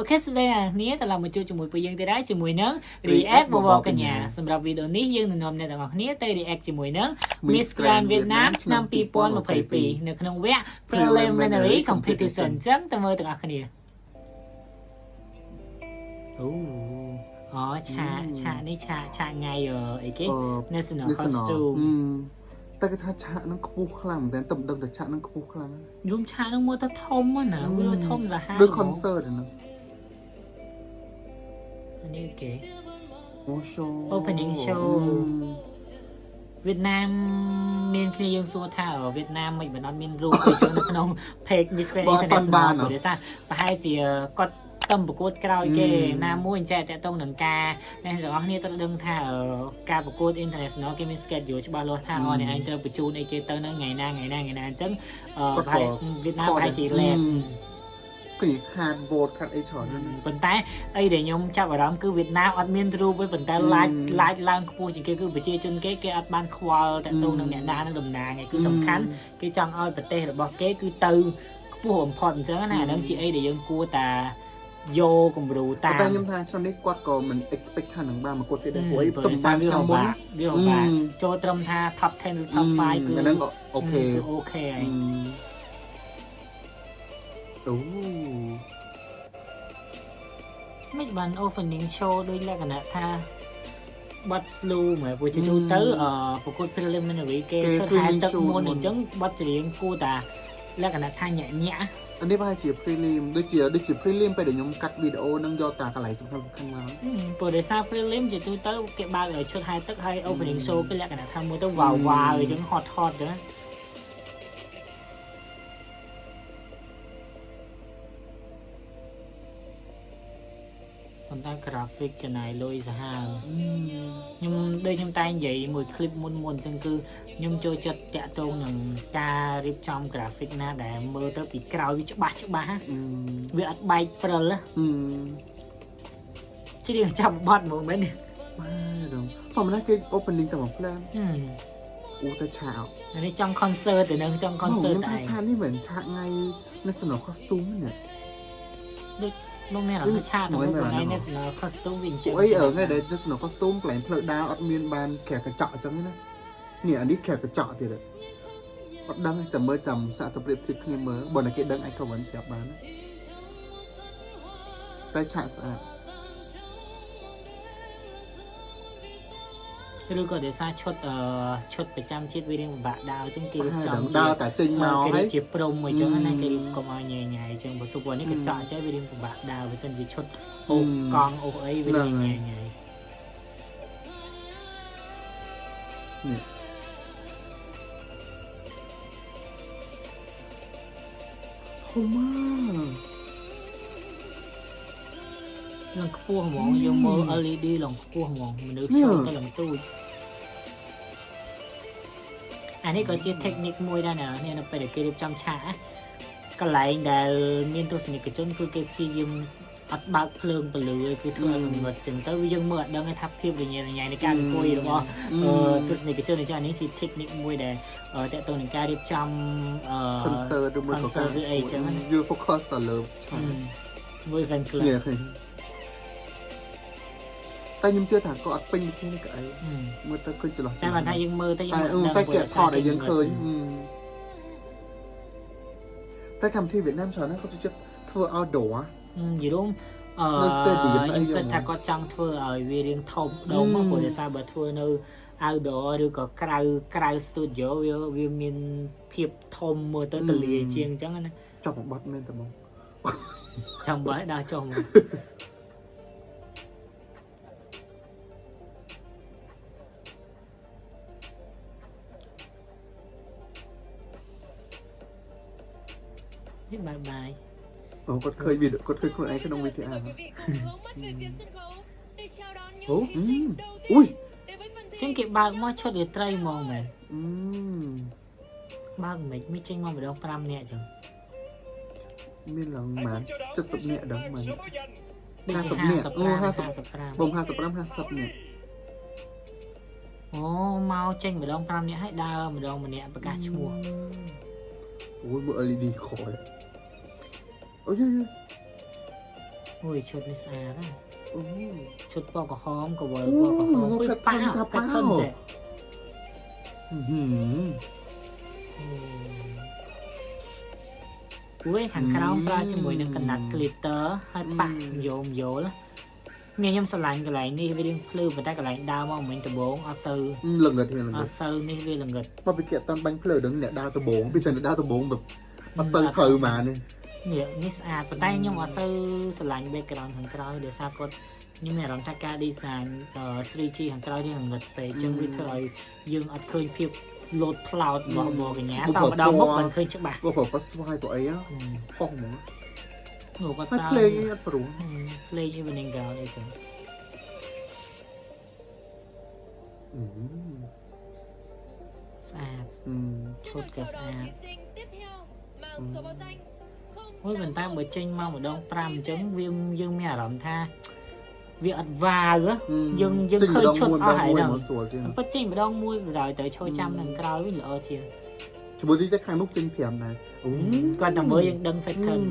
Ok, sau đây là Nia ta làm một chút cho mùi bây giờ tới đấy cho mùi nướng react bộ bộ cả nhà. Sầmรับvideoนี้យើងនឹងនាំអ្នកទាំងអស់គ្នាទៅ react ជាមួយនឹង Miss Grand Vietnam ឆ្នាំ2022នៅក្នុងវគ្គ Preliminary Competition អញ្ចឹងទៅមើលទាំងអស់គ្នាអូឆានេះឆាថ្ងៃអីគេ National Costume តែគេថាឆាកនឹងខ្ពស់ខ្លាំងមែនតែមិនដឹងតែឆាកនឹងខ្ពស់ខ្លាំងយំឆាកនឹងមើលទៅធំណាវាធំសាហាវដូច concert ហ្នឹងនេះគេ show opening show វៀតណាមមានគ្នាយើងសួរថាវៀតណាមមិនបានអត់មានរូបដូចយើងនៅក្នុង page Miss Grand International ព្រោះថាប្រហែលជាគាត់តំប្រកួតក្រោយគេណាមួយអញ្ចឹងតើតងនឹងការអ្នកទាំងអស់គ្នាត្រូវដឹងថាការប្រកួត international គេមាន schedule ច្បាស់លាស់ថាអ្នកឯងត្រូវបញ្ជូនអីគេទៅនៅថ្ងៃណាអញ្ចឹងប្រហែលវៀតណាមប្រហែលជា late គឺខាត vote ខាតអីច្រើនប៉ុន្តែអីដែលខ្ញុំចាប់អារម្មណ៍គឺវៀតណាមអត់មានរូបទេប៉ុន្តែ like ឡើងខ្ពស់ជាងគេគឺប្រជាជនគេអត់បានខ្វល់តទៅនឹងអ្នកណានឹងតំណាងឯងគឺសំខាន់គេចង់ឲ្យប្រទេសរបស់គេគឺទៅខ្ពស់បំផុតអញ្ចឹងណាអានឹងជាអីដែលយើងគួរតាយកគំរូតាមតែខ្ញុំថាឆ្នាំនេះគាត់ក៏មិន expect ថានឹងបានមកគាត់គេដែរព្រោះទំបានឆ្នាំមុនវាបាទចូលត្រឹមថា top 10 ឬ top 5គឺហ្នឹងអូខេហើយអូមិនបាន opening show ដូចលក្ខណៈថាបាត់ slow មកព្រោះជាទូទៅប្រកួត preliminary គេធ្វើហែទឹកមុនអញ្ចឹងបាត់ច្រៀងគួរតាលក្ខណៈថាញាក់អានេះប្រហែលជា prelim ដូចជា prelim ពេលដែលខ្ញុំកាត់វីដេអូនឹងយកតាកន្លែងសំខាន់មកព្រោះដោយសារ prelim ជាទូទៅគេបើកឲ្យឈុតហែទឹកហើយ opening show គេលក្ខណៈថាមួយទៅវ៉ាវអញ្ចឹង hot ចឹងប៉ុន្តែ graphic ចំណាយលុយសាហាវខ្ញុំតែនិយាយមួយ clip មុនអញ្ចឹងគឺខ្ញុំចូលចិត្តតាក់ទងនឹងការរៀបចំ graphic ណាដែលមើលទៅពីក្រោយវាច្បាស់វាអត់បែកព្រិលជ្រៀងចាប់បត់ហ្មងមែនបាទធម្មតាគេ opening តែមួយផ្លែអូតែឆាកនេះចង់ concert ទៅនឹងចង់ concert តែឆាកនេះមិនឆាកថ្ងៃ National Costume នេះដូចមកមានអាឆាតទៅថ្ងៃ National Costume វិញចឹងអីថ្ងៃដែល National Costume កន្លែងផ្លូវដើរអត់មានបានក្រាកកញ្ចក់អញ្ចឹងណានេះអានេះក្រាកកញ្ចក់ទៀតអត់ដឹងចាំមើលចាំសាកទៅប្រៀបធៀបគ្នាមើលបើតែគេដឹងឯងក៏មិនប្រាប់បានតែឆាកស្អាតឬក៏ដោយសារឈុតប្រចាំជាតិវារៀងពិបាកដើរអញ្ចឹងគេរៀបចំដើរតែចេញមកហើយជាព្រំអញ្ចឹងណាគេរៀបកុំឲ្យញ៉ៃអញ្ចឹងបើសុបនេះកញ្ចក់អញ្ចឹងវារៀងពិបាកដើរបើមិនជាឈុតអូកង់អូអីវារៀងញ៉ៃនេះហូម៉ាឡើងខ្ពស់ហ្មងយើងមើល LED ឡើងខ្ពស់ហ្មងមនុស្សចូលទៅឡើងទូចអានេះក៏ជា technique មួយដែរណានេះនៅពេលដែលគេរៀបចំឆាកកន្លែងដែលមានទស្សនិកជនគឺគេព្យាយាមអត់បើកភ្លើងពលឺគឺធ្វើឲ្យងឹតចឹងទៅយើងមើលអត់ដឹងថាភាពវិញ្ញាណនៃការអង្គុយរបស់ទស្សនិកជនអញ្ចឹងអានេះជា technique មួយដែលតកតងនឹងការរៀបចំ concert ឬមួយក៏ការអីចឹងយើង focus ទៅលើឆាកមួយ event ខ្លះតែខ្ញុំជឿថាក៏អត់ពេញគ្នានេះក៏អីមើលទៅឃើញចន្លោះតែគាត់ថាយើងមើលទៅយើងតែគេថតឲ្យយើងឃើញតែកម្មវិធីវៀតណាមច្រើនណាស់គាត់ចិត្តធ្វើ outdoor យីរំនៅ stadium ខ្ញុំគិតថាគាត់ចង់ធ្វើឲ្យវារៀងធំដុំព្រោះដោយសារបើធ្វើនៅ outdoor ឬក៏ក្រៅ studio វាមានភាពធំមើលទៅទលាជាងអញ្ចឹងណាចាប់បំបត្តិមែនតើបងចាំបើដើរចុះមកនេះបាយគាត់ឃើញវីដេអូគាត់ឃើញខ្លួនឯងក្នុង VTR អូអុយចឹងគេបើកមកឈុតរាត្រីហ្មងមែនបើកមិនមានចេញមកម្ដង5នាក់ចឹងមានឡើងម៉ាន70នាក់ដល់ម៉ាន50នាក់អូ55បង55 50នាក់អូមកចេញម្ដង5នាក់ហើយដើរម្ដងម្នាក់ប្រកាសឈ្មោះអូយមើល LED ក្រោយអូយ អូយឈុតនេះស្អាតណាស់ អូ ឈុតពណ៌ក្រហមក៏វល់ អូ ពណ៌ក្រហម អូ អូយ pattern ប៉ា ចា ប៉ា ប៉ា ត់ចេះ អូយខាងក្រោមប្រើជាមួយនឹងកណាត់ glitter ហើយប៉ះយោមយល់ខ្ញុំស្រឡាញ់កន្លែងនេះវារៀងភ្លឺប៉ុន្តែកន្លែងដើមមកមិញដំបងអត់សូវ លងឹតហ្នឹង អត់សូវនេះវាល្ងឹត មកពីគេអត់តាន់បាញ់ភ្លើដឹងអ្នកដើរដំបងពីចឹងដើរដំបងแบบអត់ទៅត្រូវមកនេះ នេះស្អាតប៉ុន្តែខ្ញុំអត់សូវស្រឡាញ់ background ខាងក្រោយដោយសារគាត់ខ្ញុំមានអារម្មណ៍ថាការ design 3G ខាងក្រោយនេះល្ងឹតពេកអញ្ចឹងវាធ្វើឲ្យយើងអត់ឃើញភាពលោតផ្លោតរបស់កញ្ញាតើម្ដងមកមិនឃើញច្បាស់ បើប្រស្វាយព្រោះអីផុសហ្មង នោះគាត់ ហើយ ប្រើ ភ្លេងអីអត់ព្រោះ ភ្លេង evening gown អីចឹងស្អាតឈុតក៏ស្អាតអូយប៉ុន្តែបើចេញមកម្ដង5អញ្ចឹងវាយើងមានអារម្មណ៍ថាវាអត់វ៉ាវយើងឃើញឈុតអស់ហើយហ្នឹងប៉ុន្តែចេញម្ដងមួយបណ្ដោយទៅឈរចាំនឹងក្រោយវិញល្អជាង ជាមួយទីតែខាងនោះចេញ5ដែរអូ គាត់តែមើលយើងដឹង pattern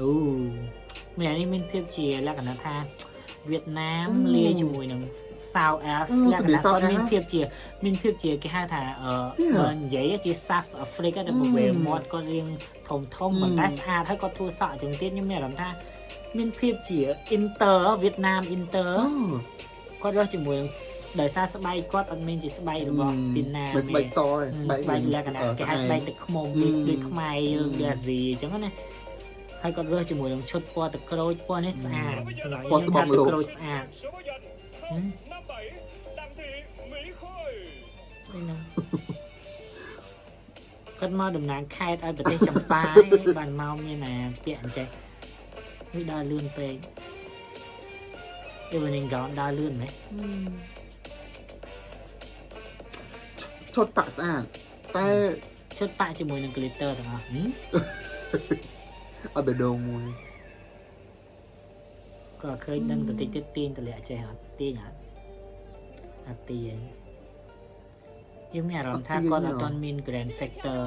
អូមាននេះមានភាពជាលក្ខណៈថាវៀតណាមលាយជាមួយនឹង South Asia លក្ខណៈគាត់មានភាពជាគេហៅថាបើនិយាយជា South Africa ដែលប្រវេមាត់គាត់រៀងធំប៉ុន្តែស្អាតហើយគាត់ធ្វើសក់អញ្ចឹងទៀតខ្ញុំមានអារម្មណ៍ថាមានភាពជា Inter វៀតណាម Inter គាត់រស់ជាមួយនឹងដោយសារស្បែកគាត់អត់មានជាស្បែករបស់វៀតណាម ស្បែកសស្បែក លក្ខណៈគេហៅស្បែកទឹកខ្មុំដូចខ្មែរយើងដូចអាស៊ីអញ្ចឹងណាហើយគាត់រើសជាមួយនឹងឈុតពណ៌ទឹកក្រូចពណ៌នេះស្អាតសម្រាប់យើងថាទឹកក្រូចស្អាតគាត់មកតំណាងខេត្តឲ្យប្រទេសចម្ប៉ាបានមកមានណាពាក់អញ្ចឹងនេះដើរលឿនពេក evening gown ដើរលឿនមែន ឈុតប៉ាក់ស្អាតតែ ឈុតប៉ាក់ជាមួយនឹង glitter ទាំងអស់ អត់បេដងមួយ ក៏ឃើញដឹងតិចទៀតទាញតម្លាក់ចេះអត់ទាញអត់ទាញយើងមានអារម្មណ៍ថាគាត់អត់ទាន់មាន grand factor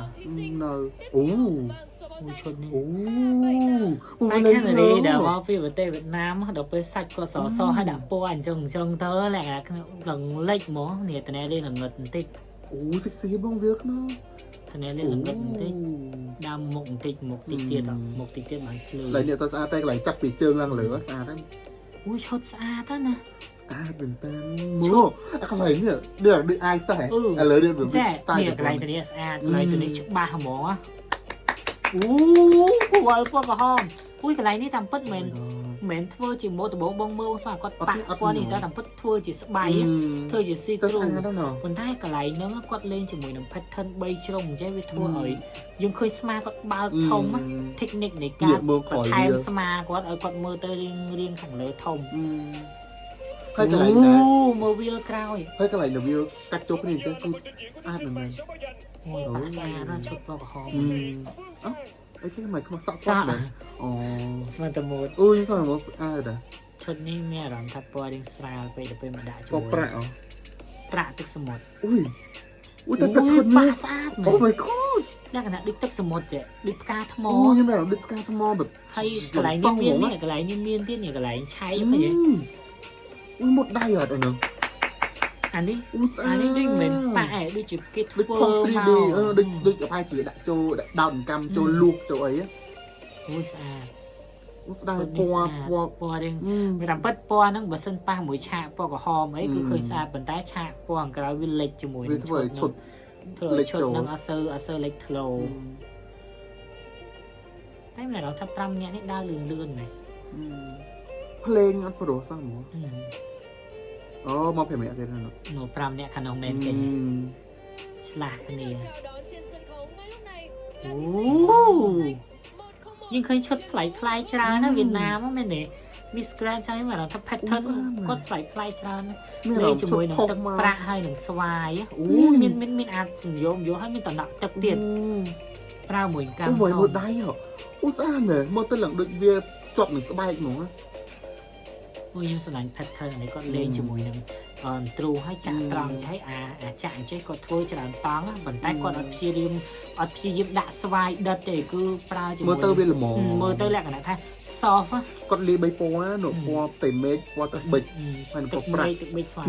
នៅអូ មួយឈុតនេះ អូ តែខាងនេះដល់មកពីប្រទេសវៀតណាមដល់ពេលសាច់គាត់សឲ្យដាក់ពណ៌អញ្ចឹងទៅលក្ខណៈក្នុងលិចហ្មងនេះតើនេះល្ងឹតបន្តិច អូ sexy បងវាខ្នោះ តើនេះល្ងឹតបន្តិចដាំមុខបន្តិចមុខតិចទៀតបានភ្លឺ ឡើយនេះទៅស្អាតតែកន្លែងចាប់ពីជើងឡើងលើស្អាតហ្នឹង អូយឈុតស្អាតណា ស្អាតមែនតើមកអាកន្លែងនេះដូចអាយសោះឥឡូវនេះវា ចានេះកន្លែងនេះស្អាតកន្លែងនេះច្បាស់ហ្មងអូវល់ពណ៌ក្រហមអូយកន្លែងនេះតាមពិតមិនធ្វើជាម៉ូតដំបងមើលស្អាតគាត់ប៉ះពណ៌នេះតែតាមពិតធ្វើជាស្បៃធ្វើជា see through ប៉ុន្តែកន្លែងហ្នឹងគាត់លេងជាមួយនឹង pattern 3ជ្រុងអញ្ចឹងវាធ្វើឲ្យយើងឃើញស្មាគាត់បើកធំ technique នៃការបន្ថែមស្មាគាត់ឲ្យគាត់មើលទៅរៀងខាងលើធំ ហើយកន្លែងណាមើលវាលក្រោយហើយកន្លែងដែលវាកាត់ចូលគ្នាអញ្ចឹងគឺស្អាតមែនអូយប៉ាស្អាតណាស់ឈុតពណ៌ក្រហមអីគេមិនខ្នោះសក់សក់មែនអូស្មានតែម៉ូតអូយស្មានតែម៉ូតស្អាតដែរឈុតនេះមានអារម្មណ៍ថាពណ៌រៀងស្រាលពេកទៅពេលមកដាក់ជាមួយប្រាក់ទឹកសមុទ្រអូយតែទឹកប៉ាស្អាតមែនអូ my god លក្ខណៈដូចទឹកសមុទ្រចេះដូចផ្កាថ្មអូខ្ញុំមានអារម្មណ៍ដូចផ្កាថ្មแบบហើយកន្លែងនេះមានកន្លែងនេះមានទៀតនេះកន្លែងឆៃឃើញទេអូមុតដៃអត់អានោះអានេះដូចមិនប៉ាដូចជាគេធ្វើមក 3D ដូចប្រហែលជាដាក់ចូលដាក់ដោតអង្កាំចូលលូកចូលអីអូយស្អាតអូស្ដាយពណ៌រៀងវាតាមពិតពណ៌ហ្នឹងបើសិនប៉ះមួយឆាកពណ៌ក្រហមអីគឺឃើញស្អាតប៉ុន្តែឆាកពណ៌ក្រៅវាលិចជាមួយនឹងឈុតហ្នឹងអត់សូវលិចធ្លោតែមានអារម្មណ៍ថា5នាក់នេះដើរលឿនមែនភ្លេងអត់ព្រោះសោះហ្មងអូមក5នាក់ទៀតនោះមក5នាក់ខាងនោះមែនគេស្លាស់គ្នាអូយើងឃើញឈុតផ្លៃច្រើនណាវៀតណាមមែនទេ Miss Grand ចង់មកថា pattern គាត់ផ្លៃច្រើនលេងជាមួយនឹងទឹកប្រាក់ហើយនឹងស្វាយអូមានអាចសំយោមយកហើយមានតំណក់ទឹកទៀតប្រើមួយកាំមួយដៃអូស្អាតមែនមកទៅឡើងដូចវាជាប់នឹងស្បែកហ្មងអូខ្ញុំស្រឡាញ់ pattern នេះគាត់លេងជាមួយនឹង ទ្រូឲ្យចាក់ត្រង់ចេះអាចាក់ចេះគាត់ធ្វើច្រើនតង់ប៉ុន្តែគាត់អត់ព្យាយាមដាក់ស្វាយដិតទេគឺប្រើជាមួយមើលទៅវាល្មមមើលទៅលក្ខណៈថា soft គាត់លាយ3ពណ៌ណានោះពណ៌តែមេឃពណ៌ទឹកប៊ិចហើយពណ៌ប្រាក់ទឹកប៊ិចស្វាយ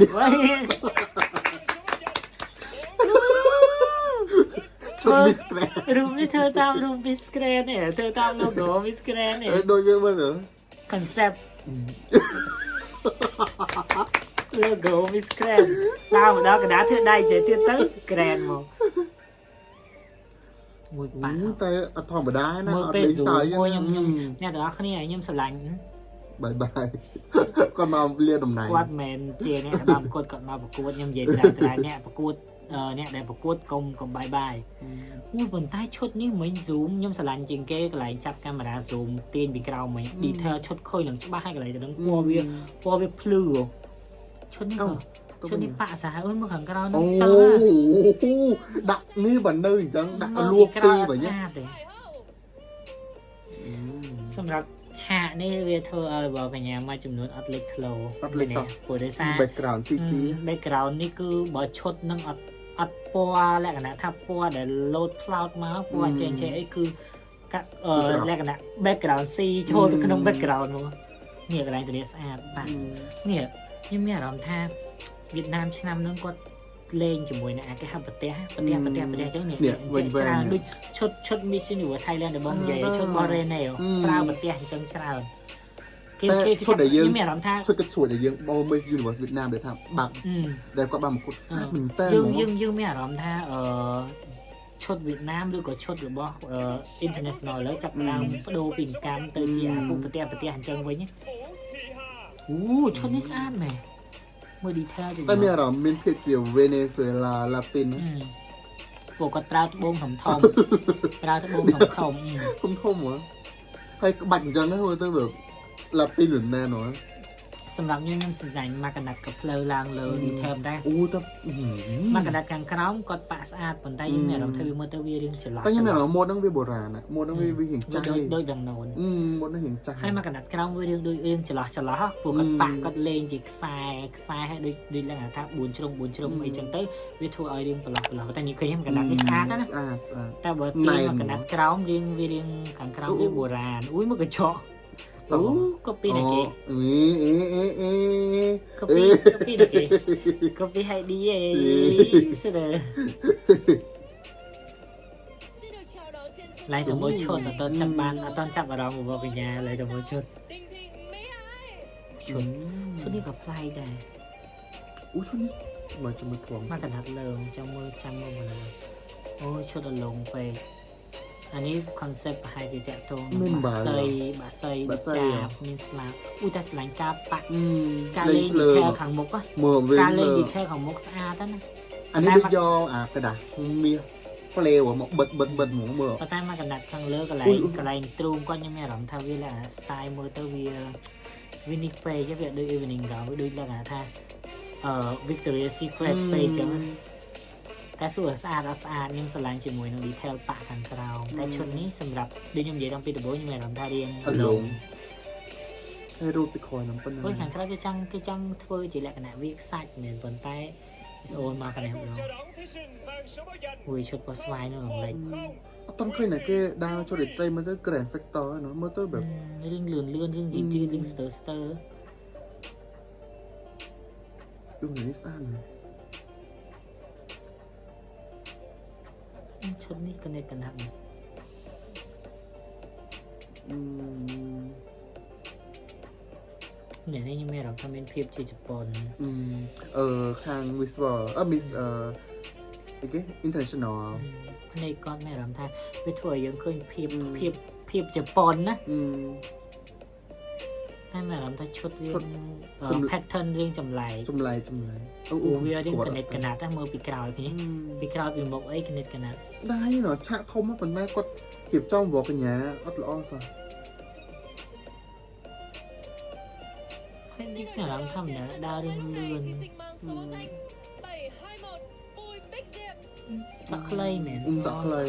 ឈុត Miss Grand រូបនេះធ្វើតាមរូប Miss Grand នេះធ្វើតាម logo Miss Grand នេះដូចយើងមើល concept logo Miss Grand តាមម្ដងកណ្ដាលធ្វើដៃចេះទៀតទៅ Grand មកមួយប៉ាតែអត់ធម្មតាណាអត់លេងសើចខ្ញុំអ្នកទាំងអស់គ្នាខ្ញុំស្រឡាញ់បាយគាត់មកលាតំណែងគាត់មិនជាអ្នកដើមគាត់មកប្រកួតខ្ញុំនិយាយតែអ្នកប្រកួតអ្នកដែលប្រកួតកុំបាយមួយប៉ុន្តែឈុតនេះមិញ zoom ខ្ញុំស្រឡាញ់ជាងគេកន្លែងចាប់កាមេរ៉ា zoom ទាញពីក្រោមមិញ detail ឈុតខូចឡើងច្បាស់ហើយកន្លែងទៅនឹងពណ៌វាភ្លឺឈុតនេះប៉ាសាអើយមកខាងក្រៅនោះទៅដាក់នេះបើនៅអញ្ចឹងដាក់លួបពីវិញសម្រាប់ឆាកនេះវាធ្វើឲ្យបងកញ្ញាមួយចំនួនអត់លេចធ្លោអត់លេចព្រោះដោយសារ background CG background នេះគឺបើឈុតនឹងអត់ពណ៌លក្ខណៈថាពណ៌ដែល load cloud មកពណ៌ចេញអីគឺលក្ខណៈ background C ចូលទៅក្នុង background មកនេះកន្លែងធានាស្អាតបាទនេះខ្ញុំមានអារម្មណ៍ថាវៀតណាមឆ្នាំនោះគាត់លេងជាមួយនឹងគេហៅប្រទេសអញ្ចឹងនេះច្រើនដូចឈុត Mission Universe Thailand ដែលបងនិយាយឈុត Borneo ប្រើប្រទេសអញ្ចឹងច្រើនគេឈុតដែលយើងមានអារម្មណ៍ថាឈុតគិតឈួតដែលយើងបង Miss Universe វៀតណាមដែលថាបាក់ដែលគាត់បានមកគត់ស្អាតមែនតើយើងមានអារម្មណ៍ថាឈុតវៀតណាមឬក៏ឈុតរបស់ international លើចាប់ឡើងបដូរពីកម្មទៅជាប្រទេសអញ្ចឹងវិញឈុតនេះស្អាតមែនមើល detail តែមានអារម្មណ៍មានភាពជា Venezuela Latin ពួកគាត់ប្រើត្បូងធំប្រើត្បូងធំហ៎ហើយក្បាច់អញ្ចឹងហ្នឹងមើលទៅแบบ Latin មែនហ៎សម្រាប់ខ្ញុំស្រឡាញ់មកកណាត់ក៏ផ្លូវឡើងលើ detail ដែរអូទៅមកកណាត់ខាងក្រោមគាត់ប៉ាក់ស្អាតប៉ុន្តែយើងមានអារម្មណ៍ថាវាមើលទៅវារៀងច្រឡោះតែខ្ញុំមានអារម្មណ៍ម៉ូដហ្នឹងវាបុរាណម៉ូដហ្នឹងវារៀងចាស់ដូចវងណូនម៉ូដហ្នឹងរៀងចាស់ហើយមកកណាត់ក្រោមវារៀងដូចរៀងច្រឡោះពួកគាត់ប៉ាក់គាត់លេងជាខ្សែហើយដូចលក្ខណៈថា4ជ្រុងអីចឹងទៅវាធ្វើឲ្យរៀងប្រឡោះតែនេះឃើញមកកណាត់នេះស្អាតណាស្អាតតែបើទីមកកណាត់ក្រោមរៀងខាងក្រោមវាបុរាណមើលកញ្ចក់copy ណាគេcopy ណាគេ copy ឲ្យឌីអេស្ទើlại ទៅមើលឈុតអត់ចាប់បានអត់ចាប់អារម្មណ៍របស់បញ្ញាlạiទៅមើលឈុតនេះក៏ប្លែកដែរឈុតនេះមកចាំមើលធំមកកណាត់លើចាំមើលមកអូឈុតអលងពេកអានេះ concept ប្រហែលជាតាក់ទងនឹងបាក់សៃចាប់មានស្លាបតែស្លាញ់ការប៉ាក់ការលេង detail ខាងមុខការលេង detail ខាងមុខស្អាតណាអានេះដូចយកកដាស់មាសផ្លេវមកបិទហ្មងមើលប៉ុន្តែមកកណាត់ខាងលើកន្លែងទ្រូងគាត់ខ្ញុំមានអារម្មណ៍ថាវាលក្ខណៈ style មើលទៅវានេះពេកវាដូច evening gown ដូចលក្ខណៈថា Victoria's Secret ពេកអញ្ចឹងតែសួរស្អាតខ្ញុំស្រឡាញ់ជាមួយនឹង detail ប៉ាក់ខាងក្រោមតែឈុតនេះសម្រាប់ដូចខ្ញុំនិយាយតាំងពីដំបូងខ្ញុំមានអារម្មណ៍ថារៀងលងហើយរូបពីក្រោយហ្នឹងប៉ុណ្ណាខាងក្រោយគេចង់ធ្វើជាលក្ខណៈវាខ្សាច់មែនប៉ុន្តែអូនមកកន្លែងម្ដងឈុតពណ៌ស្វាយនោះឡើងលេចអត់ទាន់ឃើញតែគេដើរចូលត្រីមើលទៅ Grand Factor ហ្នឹងមើលទៅแบบរឿងលឿនរឿងយឺតរឿងស្ទើនេះស្អាតណាស់ឈុតនេះក៏នៅតំណាប់នេះខ្ញុំមានអារម្មណ៍ថាមានភាពជាជប៉ុនខាង Miss អីគេ International ភ្នែកគាត់មានអារម្មណ៍ថាវាធ្វើឲ្យយើងឃើញភាពជប៉ុនណាតែមានអារម្មណ៍ថាឈុតវា pattern រៀងចម្លែកវារៀងកណិតកណាត់មើលពីក្រោយគ្នាពីក្រោយពីមុខអីកណិតកណាត់ស្ដាយណោះឆាកធំប៉ុន្តែគាត់រៀបចំវកញ្ញាអត់ល្អសោះហើយនេះអារម្មណ៍ធម្មតាដើររៀងលឿនសក់ខ្លីមែនសក់ខ្លី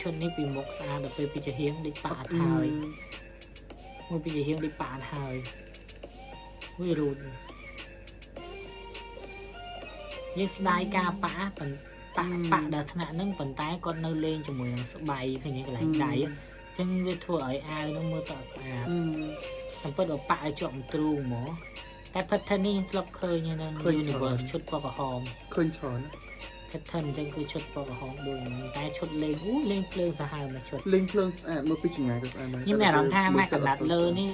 ឈុតនេះពីមុខស្អាតដល់ពេលពីចាហៀងដូចប៉ាត់ហើយមួយពីជាហៀងដូចប៉ាត់ហើយវារូត យើងស្ដាយការប៉ាដល់ថ្នាក់ហ្នឹងប៉ុន្តែគាត់នៅលេងជាមួយនឹងស្បៃឃើញកន្លែងដៃអញ្ចឹងវាធ្វើឲ្យអាវហ្នឹងមើលទៅស្អាតតែពិតបើប៉ាឲ្យជាប់ទ្រូងហ្មងតែ pattern នេះធ្លាប់ឃើញនៅ Universe ឈុតពណ៌ក្រហមឃើញច្រើន pattern អញ្ចឹងគឺឈុតពណ៌ក្រហមដូចហ្នឹងតែឈុតលេងលេងភ្លើងសាហាវមួយឈុតលេងភ្លើងស្អាតមើលពីចម្ងាយក៏ស្អាតដែរខ្ញុំមានអារម្មណ៍ថាម៉ាក់កណ្ដាត់លើនេះ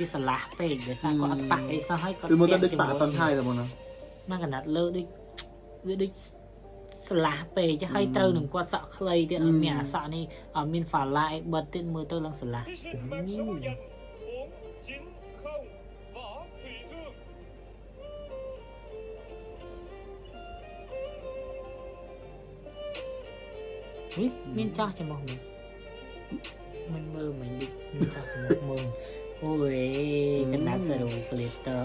វាស្រឡះពេកដោយសារគាត់អត់ប៉ាក់អីសោះហើយគាត់គឺមើលទៅដូចប៉ាក់អត់តន់ហើយតែបងណាម៉ាក់កណ្ដាត់លើដូចវាដូចស្រឡះពេកហើយត្រូវនឹងគាត់សក់ខ្លីទៀតមានអាសក់នេះមាន fala អីបិទទៀតមើលទៅឡើងស្រឡះមានចាស់ចំោះមិនមើលមិនដូចមានចាស់ចំោះមើលអូយកណ្ដាត់សេរូក្លីតើ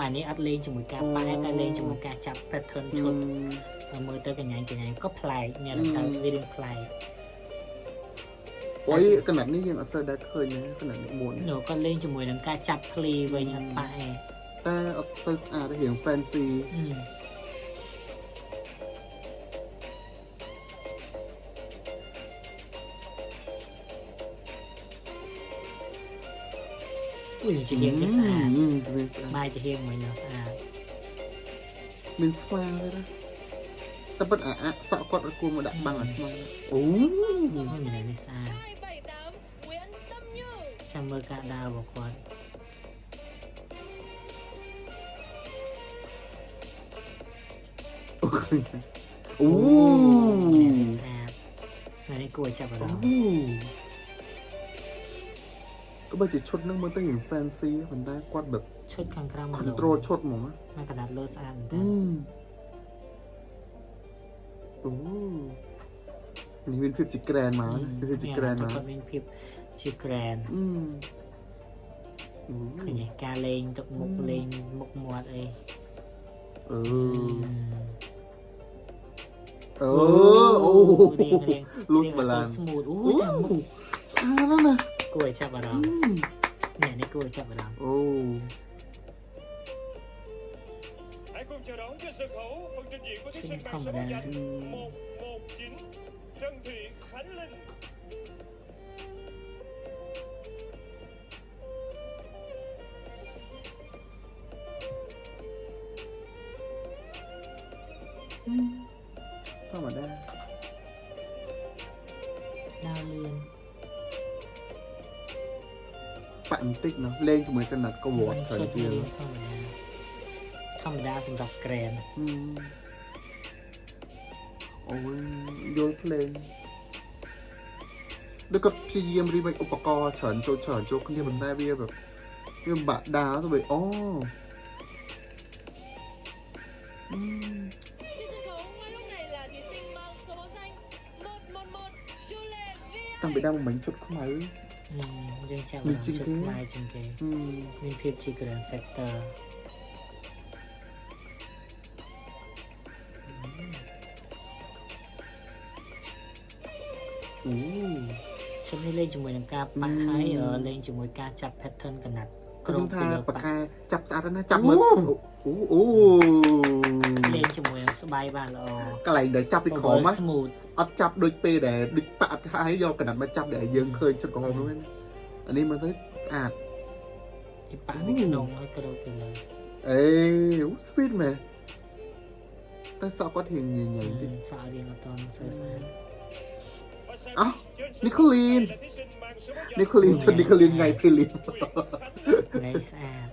អានេះអត់លេងជាមួយការប៉ែតែលេងជាមួយការចាប់ pattern ឈុតមើលទៅកញ្ញាក៏ប្លែកមានតែវារឿងប្លែកអូយកណ្ដាត់នេះយើងអត់សូវដែរឃើញណាកណ្ដាត់នេះមុននោះក៏លេងជាមួយនឹងការចាប់ភ្លីវិញអត់ប៉ែតែអត់សូវស្អាតទេរឿង fancyជាហៀងចេះស្អាតបាយជាហៀងមួយនឹងស្អាតមានស្វាទេណាតែប៉ុតអាសក់គាត់គួរមកដាក់បាំងអាស្មាអូមាននេះស្អាតចាំមើលការដើររបស់គាត់អូស្អាតនេះគួរចាប់អារម្មណ៍ក៏បើជាឈុតហ្នឹងមើលទៅរៀង fancy ប៉ុន្តែគាត់แบบឈុតខាងក្រៅ control ឈុតហ្មងមកកណ្ដាត់លើស្អាតមែនតើអូនេះមានភាពជា grand មកណាវាជា grand មកគាត់មានភាពជា grand ឃើញការលេងទឹកមុខលេងមុខមាត់អីlose balance ស្មូតតែមុខស្អាតណាស់គួរឲ្យចាប់អារម្មណ៍នេះគួរឲ្យចាប់អារម្មណ៍Hãy cùng chào đón trên sân khấu phần trình diễn của thí sinh mang số báo danh 119 Trần Thị Khánh Linh. ធម្មតាដើរលឿនប៉បន្តិចណាលេងជាមួយកណ្ដាត់ក៏វត្តត្រូវជាធម្មតាសម្រាប់ grand អូយយល់ភ្លេងដូចគាត់ព្យាយាមរីមេកឧបករណ៍ច្រើនចូលគ្នាប៉ុន្តែវាแบบវាបាក់ដើរទៅវិញតាំងពីដើមមិញជុតខ្មៅយើងចាំជុតខ្មៅជាងគេមានភាពជា grand factor ឈុតនេះលេងជាមួយនឹងការប៉ះហើយលេងជាមួយការចាប់ pattern កណាត់ខ្ញុំថាបកាចាប់ស្អាតណាស់ចាប់មើលអូលេងជាមួយនឹងស្បៃបានល្អកន្លែងដែលចាប់ពីក្រោមអត់ចាប់ដូចពេលដែលដូចប៉ាត់ហើយយកកណាត់មកចាប់ដែលយើងឃើញជិតក្រហមនោះណាអានេះមើលទៅស្អាតទីប៉ាត់ពីក្នុងហើយក៏ដូចពីលើអេស្វីតមែនតែសក់គាត់រៀងញញតិចសក់រៀងអត់តន់ស្អាតនីកូលីនជន់នីកូលីនថ្ងៃព្រីលីមថ្ងៃស្អាត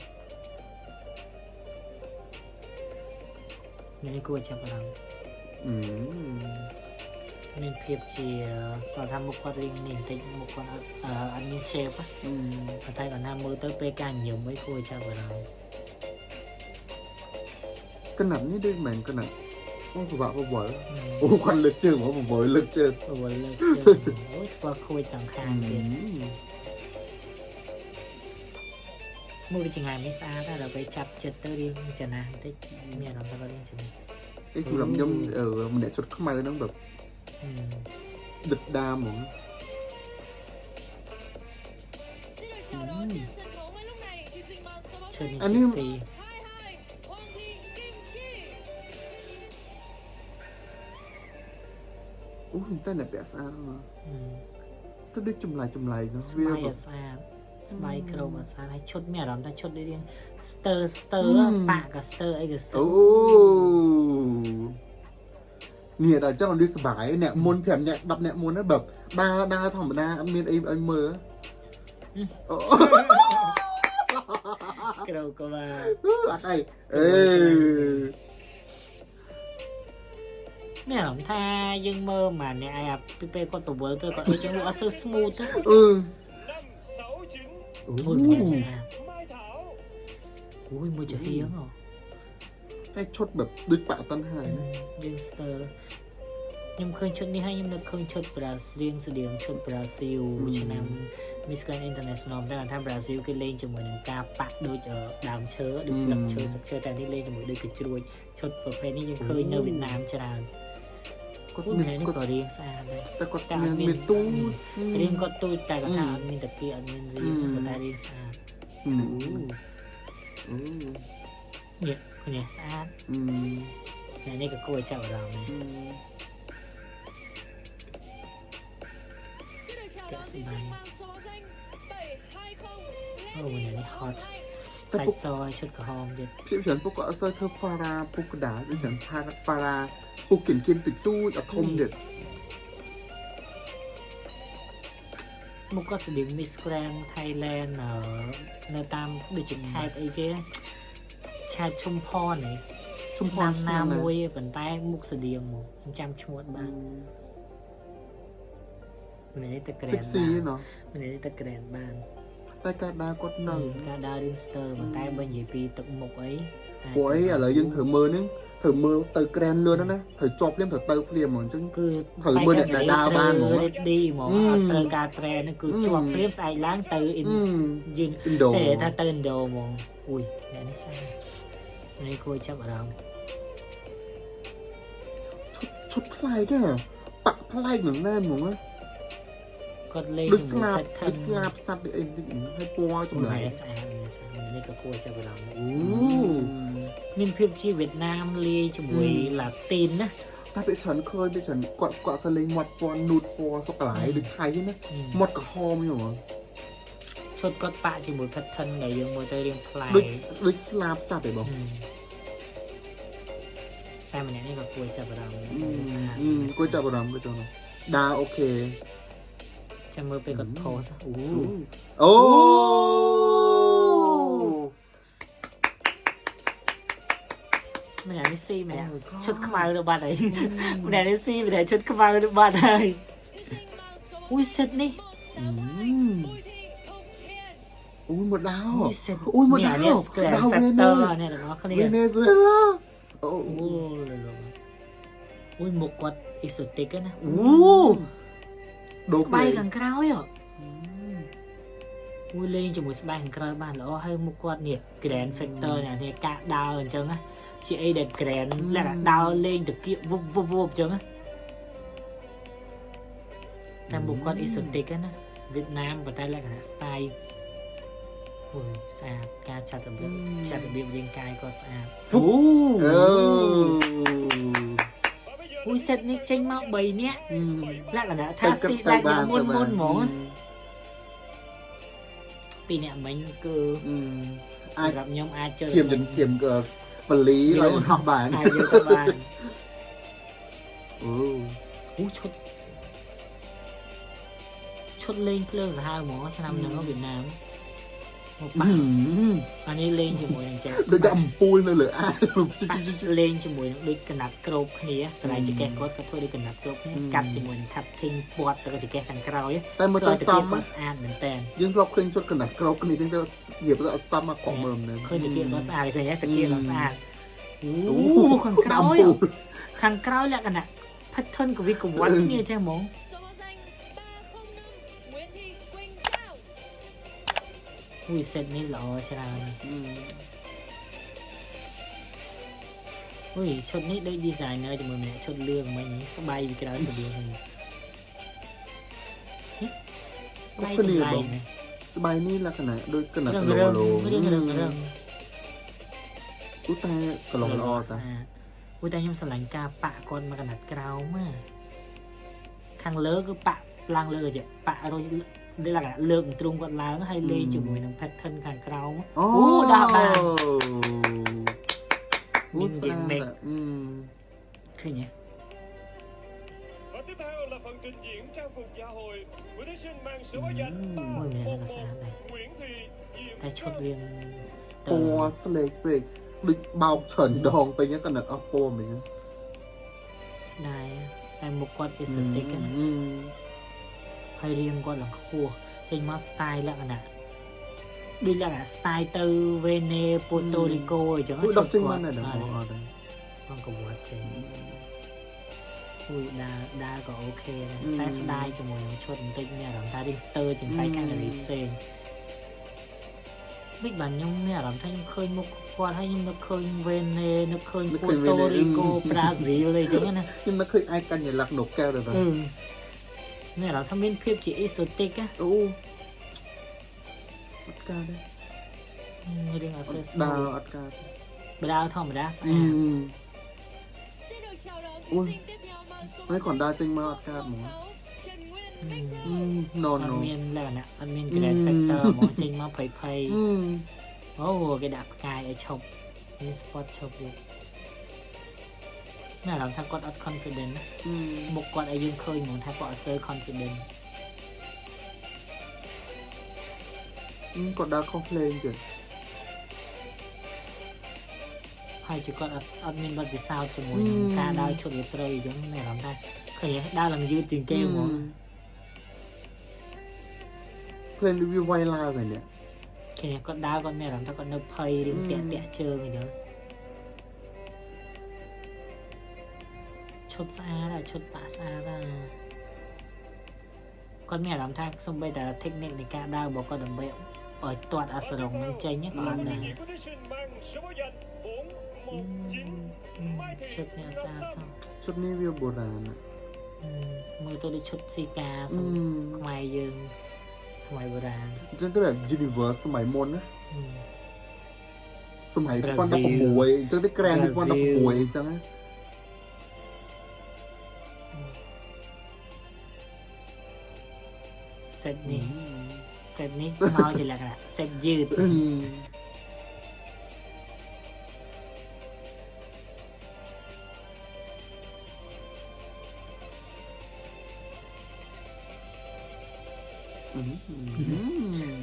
នេះគួរចាប់អារម្មណ៍មានភាពជាតើថាមុខគាត់រៀងនេះបន្តិចមុខគាត់អត់មាន shape ប៉ុន្តែគាត់ថាមើលទៅពេលការញញឹមអីគួរចាប់អារម្មណ៍កណាត់នេះដូចមិនកណាត់ពិបាកបវល់គាត់លើកជើងមកបវល់លើកជើងអូយធ្វើខូចសង្ខារទៀតមើលជាងាយមិនស្អាតតែដល់ពេលចាប់ចិត្តទៅរៀងចំណាស់បន្តិចមានអារម្មណ៍ថារៀងចំណាស់សម្រាប់ខ្ញុំម្នាក់ជុតខ្មៅហ្នឹងแบบដិតដាមហ្មងអានេះ អូតែអ្នកពាក់ស្អាតណាស់ទៅដូចចម្លែកណា ស្បែកអត់ស្អាតស្បែកក្រមអត់ស្អាតហើយឈុតមានអារម្មណ៍ថាឈុតដូចរៀងស្ទើប៉ាក់ក៏ស្ទើអីក៏ស្ទើ អូនេះដល់ចឹងនេះសบายអ្នកមុន5អ្នក10អ្នកមុនណាแบบដើរធម្មតាអត់មានអីឲ្យមើល ក្រៅក៏បាន អត់អីអឺ មានអារម្មណ៍ថាយើងមើលមកអ្នកឯងពីពេលគាត់ទៅវល់ពេលគាត់អីចឹងលោកអត់សូវ smooth ទេ អឺ 569 អូ អូយមានស្អាត Mai Thảo អូយមួយចាហៀងហ៎ តែឈុតแบบដូចបាក់តណ្ហាណា យើងស្ទើខ្ញុំឃើញឈុតនេះហើយខ្ញុំនៅឃើញឈុតប្រារៀងស្តៀងឈុតប្រាស៊ីលឆ្នាំ Miss Grand International តែថាប្រាស៊ីលគេលេងជាមួយនឹងការប៉ាក់ដូចដើមឈើដូចស្លឹកឈើសឹកឈើតែនេះលេងជាមួយដូចកញ្ជ្រួចឈុតប្រភេទនេះយើងឃើញនៅវៀតណាមច្រើន គាត់ អូយ មាន នេះ គាត់ ក៏រៀងស្អាតដែរ តែគាត់មានទូ រៀងគាត់ទូចតែគាត់ថាអត់មានតាគីអត់មានរៀងគាត់តែរៀងស្អាត អូ អូ នេះគ្នាស្អាត អឺ នេះក៏គួរឲ្យចាប់អារម្មណ៍ដែរតែស្បែកអូនេះ hot សាច់សឈុតក្រហមទៀត ភាពច្រើនពួកគាត់អត់សូវធ្វើហ្វារ៉ាពុកកដាដូចយ៉ាងហ្វារ៉ាពុកគៀនតិចតួចអត់ធំទៀត មកគាត់ស្តៀង Miss Grand Thailand នៅតាមដូចជាខេត្តអីគេឆាតឈុំផននេះ ជុំផន ណាមួយប៉ុន្តែមុខស្តៀងមកខ្ញុំចាំឈ្មោះបាននេះតែ Grand sexy ណោះ នេះតែ Grand បាន តែការដើរគាត់នៅ ការដើររៀងស្ទើប៉ុន្តែបើនិយាយពីទឹកមុខអី ពួកអីឥឡូវយើងត្រូវមើលហ្នឹងត្រូវមើលទៅ grand លឿនណាត្រូវជាប់ភ្លាមត្រូវទៅភ្លាមហ្មងអញ្ចឹង គឺ ត្រូវមើលអ្នកដែលដើរបានហ្មង ready ហ្មងអត់ត្រូវការ train ហ្នឹងគឺជាប់ភ្លាមស្អែកឡើងទៅយើង Indo ចេះថាទៅ Indo ហ្មងអ៊ុយអ្នកនេះស្អាតនេះគួរចាប់អារម្មណ៍ ឈុតប្លែកហ៎ប៉ាក់ប្លែកមែនហ្មង គាត់លេង ដូចស្លាបសត្វអីតិចឲ្យពណ៌ចម្លែក ស្អាតនេះក៏គួរចាប់អារម្មណ៍ អូ មានភាពជាវៀតណាមលាយជាមួយឡាទីនណា តែពេលច្រើនឃើញពេលច្រើនគាត់សលេងមាត់ពណ៌នូតពណ៌សុកឡាយដូចថៃណាមាត់ក្រហមហ្នឹងហ្មង ឈុតគាត់ប៉ាក់ជាមួយ pattern ដែលយើងមើលទៅរៀងប្លែក ដូចស្លាបសត្វឯងបង តែម្នាក់នេះក៏គួរចាប់អារម្មណ៍ស្អាត គួរចាប់អារម្មណ៍ក៏ចឹងដើរអូខេ ចាំមើលពេលគាត់ post អូ អូ ម្នាក់នេះស៊ីម្នាក់ឈុតខ្មៅទៅបាត់ហើយម្នាក់នេះស៊ីម្នាក់ឈុតខ្មៅទៅបាត់ហើយអូយសិតនេះ អូយមកដៅ អូយសិត អូយមកដៅ នេះ Square ដៅ Factor នេះទាំងអស់គ្នា វេណេស៊ុយឡាអូ អូយមុខគាត់ exotic ណាអូ ដូ ស្បែកខាងក្រោយអូយលេងជាមួយស្បែកខាងក្រោយបានល្អហើយមុខគាត់នេះ Grand Factor នេះកាកដើរអញ្ចឹងណាជាអីដែល Grand លក្ខណៈដើរលេងតាគៀកវុបអញ្ចឹងណាតែមុខគាត់ exotic ណាវៀតណាមប៉ុន្តែលក្ខណៈ style អូយស្អាតការចាត់របៀបរាងកាយគាត់ស្អាតអូអូយសេតនេះចេញមក3នាក់លក្ខណៈថាស៊ីដាច់មុនហ្មងពីអ្នកមិញគឺសម្រាប់ខ្ញុំអាចចូល ធៀមបលីឡើយហោះបាន អាចយកទៅបាន អូឈុតលេងភ្លើងសាហាវហ្មងឆ្នាំហ្នឹងវៀតណាមមកបាក់អានេះលេងជាមួយនឹងចេះ ដូចតែអំពូលនៅលើអាយ លេងជាមួយនឹងដូចកណាត់ក្របគ្នាកន្លែងចង្កេះគាត់ធ្វើដូចកណាត់ក្របគ្នាកាត់ជាមួយនឹង cutting ពាត់ទៅចង្កេះខាងក្រោយ តែមើលទៅសម គាត់ស្អាតមែនតើ យើងធ្លាប់ឃើញជុតកណ្ដាត់ក្រោកគ្នាទាំងទៅនិយាយទៅអត់សមមកកក់មើលមែន ឃើញតែគេគាត់ស្អាតឃើញតែគេគាត់ស្អាតអូខាងក្រោយខាងក្រោយលក្ខណៈ pattern ក៏វាកវត្តគ្នាចឹងហ្មងអូយសេតនេះល្អច្រើនអូយឈុតនេះដូច designer ជាមួយម្នាក់ឈុតលឿងមិញស្បែកពីក្រៅស្បៀងហ្នឹងស្បែកចម្លែក ស្បែកនេះលក្ខណៈដូចកណ្ដាត់ រឹង លោ រឹង លោ រឹងរឹង អូតែកន្លងល្អតា អូតែខ្ញុំស្រឡាញ់ការប៉ាក់គាត់មកកណ្ដាត់ក្រោម ខាងលើគឺប៉ឡើងលើចេះប៉រុយដូចឡាលើកទ្រូងគាត់ឡើងហើយលេងជាមួយនឹង pattern ខាងក្រោមអូដល់បាន មានស្អាតឃើញទេ Và tiếp theo là phần trình diễn trang phục dạ hội của thí sinh mang số báo danh មួយមានក៏ស្អាតដែរ Nguyễn Thị Diễm តែឈុតរៀង ពណ៌ស្លេកពេកដូចបោកច្រើនដងពេញហ្នឹងក៏ណាត់អស់ពណ៌មិញ ស្ដាយតែមុខគាត់ aesthetic ណាហើយរៀងគាត់ឡើងខ្ពស់ចេញមក style លក្ខណៈដូចលក្ខណៈ style ទៅ Vene Puerto Rico អញ្ចឹង ដូចដល់ចេញមកណាស់ដល់អត់ទេ បងក៏វត្តចេញដើរក៏អូខេដែរតែស្ដាយជាមួយនឹងឈុតបន្តិចមានអារម្មណ៍ថា Ringster ជាងបែកខាងរីផ្សេងដូចបានខ្ញុំមានអារម្មណ៍ថាខ្ញុំឃើញមុខគាត់ហើយខ្ញុំនឹកឃើញ Vene នឹកឃើញ Puerto Rico Brazil អីចឹងណា ខ្ញុំនឹកឃើញឯកញ្ញាលក្ខណ៍នកកែវដែរ មានអារម្មណ៍ថាមានភាពជា exotic អូអត់ការទេ រៀងអត់សូវស្ ដើ ដាយ អត់ការ បដាធម្មតាស្អាត អូយហើយcònដើរចេញមកអត់ការហ្មង no អត់ no មានលក្ខណៈអត់មាន grade factor ហ្មងចេញមកភ័យអូគេដាក់ផ្កាយឲ្យឈប់មាន spot ឈប់ទៀតមានអារម្មណ៍ថាគាត់អត់ confident ណាមុខគាត់ឲ្យយើងឃើញហ្មងថាគាត់អត់សូវ confident គាត់ដើរខុសភ្លេងទៀត ហើយជាគាត់អត់មានបទពិសោធន៍ជាមួយនឹងការដើរឈុតរាត្រីអញ្ចឹងមានអារម្មណ៍ថាឃើញដើរឡើងយឺតជាងគេហ្មង ភ្លេងវាវាយឡើងហើយនេះ ឃើញគាត់ដើរគាត់មានអារម្មណ៍ថាគាត់នៅភ័យរឿងតាក់ជើងអញ្ចឹងឈុតស្អាតហើយឈុតប៉ាស្អាតហើយគាត់មានអារម្មណ៍ថាសំបីតែ technique នៃការដើររបស់គាត់ដើម្បីឲ្យទាត់អាសរងនឹងចេញក៏អត់ដែរ của thí sinh mang số báo danh 419 Mai Thị ឈុតនេះអត់ស្អាតសោះ ឈុតនេះវាបុរាណ មើលទៅដូចឈុតស៊ីកាខ្មែរយើងសម័យបុរាណ អញ្ចឹងទៅបែប universe សម័យមុនណាសម័យ 2016 អញ្ចឹងទៅ grand 2016 អញ្ចឹងណា set នេះមកជាលក្ខណៈ set យឺត